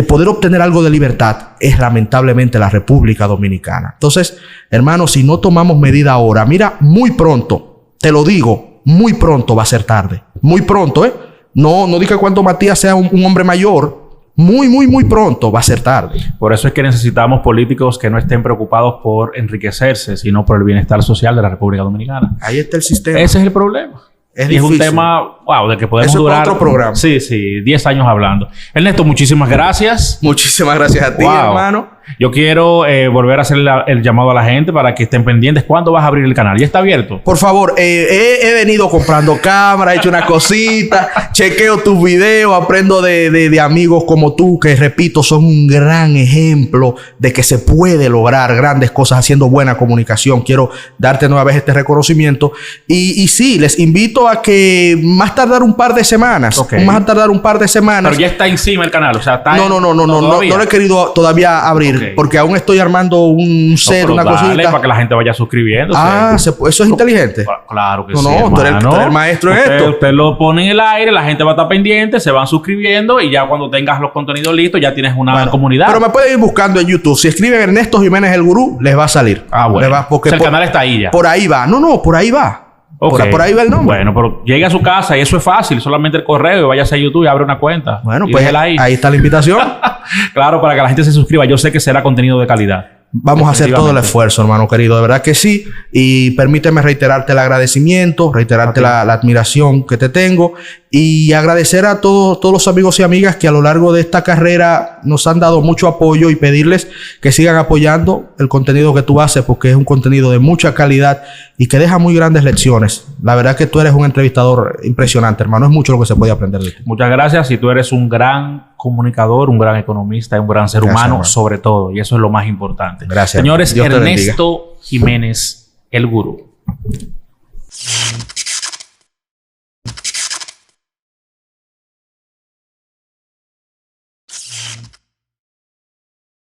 poder obtener algo de libertad es lamentablemente la República Dominicana. Entonces, hermanos, si no tomamos medida ahora, mira, muy pronto, te lo digo, muy pronto va a ser tarde. Muy pronto, ¿eh? No diga cuando Matías sea un hombre mayor. Muy pronto va a ser tarde. Por eso es que necesitamos políticos que no estén preocupados por enriquecerse, sino por el bienestar social de la República Dominicana. Ahí está el sistema. Ese es el problema. Es y es un difícil. tema, wow, de que podemos Eso es durar... para otro programa. Sí, 10 años hablando. Ernesto, muchísimas gracias. Muchísimas gracias a ti, Wow. hermano. Yo quiero volver a hacer el llamado a la gente para que estén pendientes. ¿Cuándo vas a abrir el canal? ¿Ya está abierto? Por favor, he venido comprando cámaras, he hecho una cosita, chequeo tus videos, aprendo de amigos como tú, que repito, son un gran ejemplo de que se puede lograr grandes cosas haciendo buena comunicación. Quiero darte nueva vez este reconocimiento. Y sí, les invito a que más tardar un par de semanas. Ok. Más tardar un par de semanas. Pero ya está encima el canal. O sea, está... No lo he querido todavía abrir. Ok. Porque aún estoy armando un set, pero una dale, cosita. para que la gente vaya suscribiéndose. Eso es inteligente. Claro que No, sí, tú eres hermano. el maestro en Usted- esto. Usted lo pone en el aire, la gente va a estar pendiente, se van suscribiendo y ya cuando tengas los contenidos listos ya tienes una Bueno, comunidad. Pero me pueden ir buscando en YouTube. Si escriben Ernesto Jiménez el Gurú, les va a salir. Ah, bueno. Les va, porque O sea, el canal está ahí ya. Por ahí va. No, por ahí va. Ok. Por ahí va el nombre. Bueno, pero llegue a su casa y eso es fácil. Solamente el correo y váyase a YouTube y abre una cuenta. Bueno, Y pues déjela ahí está la invitación. Claro, para que la gente se suscriba. Yo sé que será contenido de calidad. Vamos a hacer todo el Definitivamente. esfuerzo, hermano querido. De verdad que sí. Y permíteme reiterarte el agradecimiento, reiterarte la admiración que te tengo y agradecer a todos los amigos y amigas que a lo largo de esta carrera nos han dado mucho apoyo y pedirles que sigan apoyando el contenido que tú haces porque es un contenido de mucha calidad y que deja muy grandes lecciones. La verdad que tú eres un entrevistador impresionante, hermano. Es mucho lo que se puede aprender de ti. Muchas gracias. Y tú eres un gran comunicador, un gran economista y un gran ser Gracias, humano, hermano. sobre todo. Y eso es lo más importante. Gracias, Señores, Dios te bendiga. Ernesto Jiménez, el Gurú.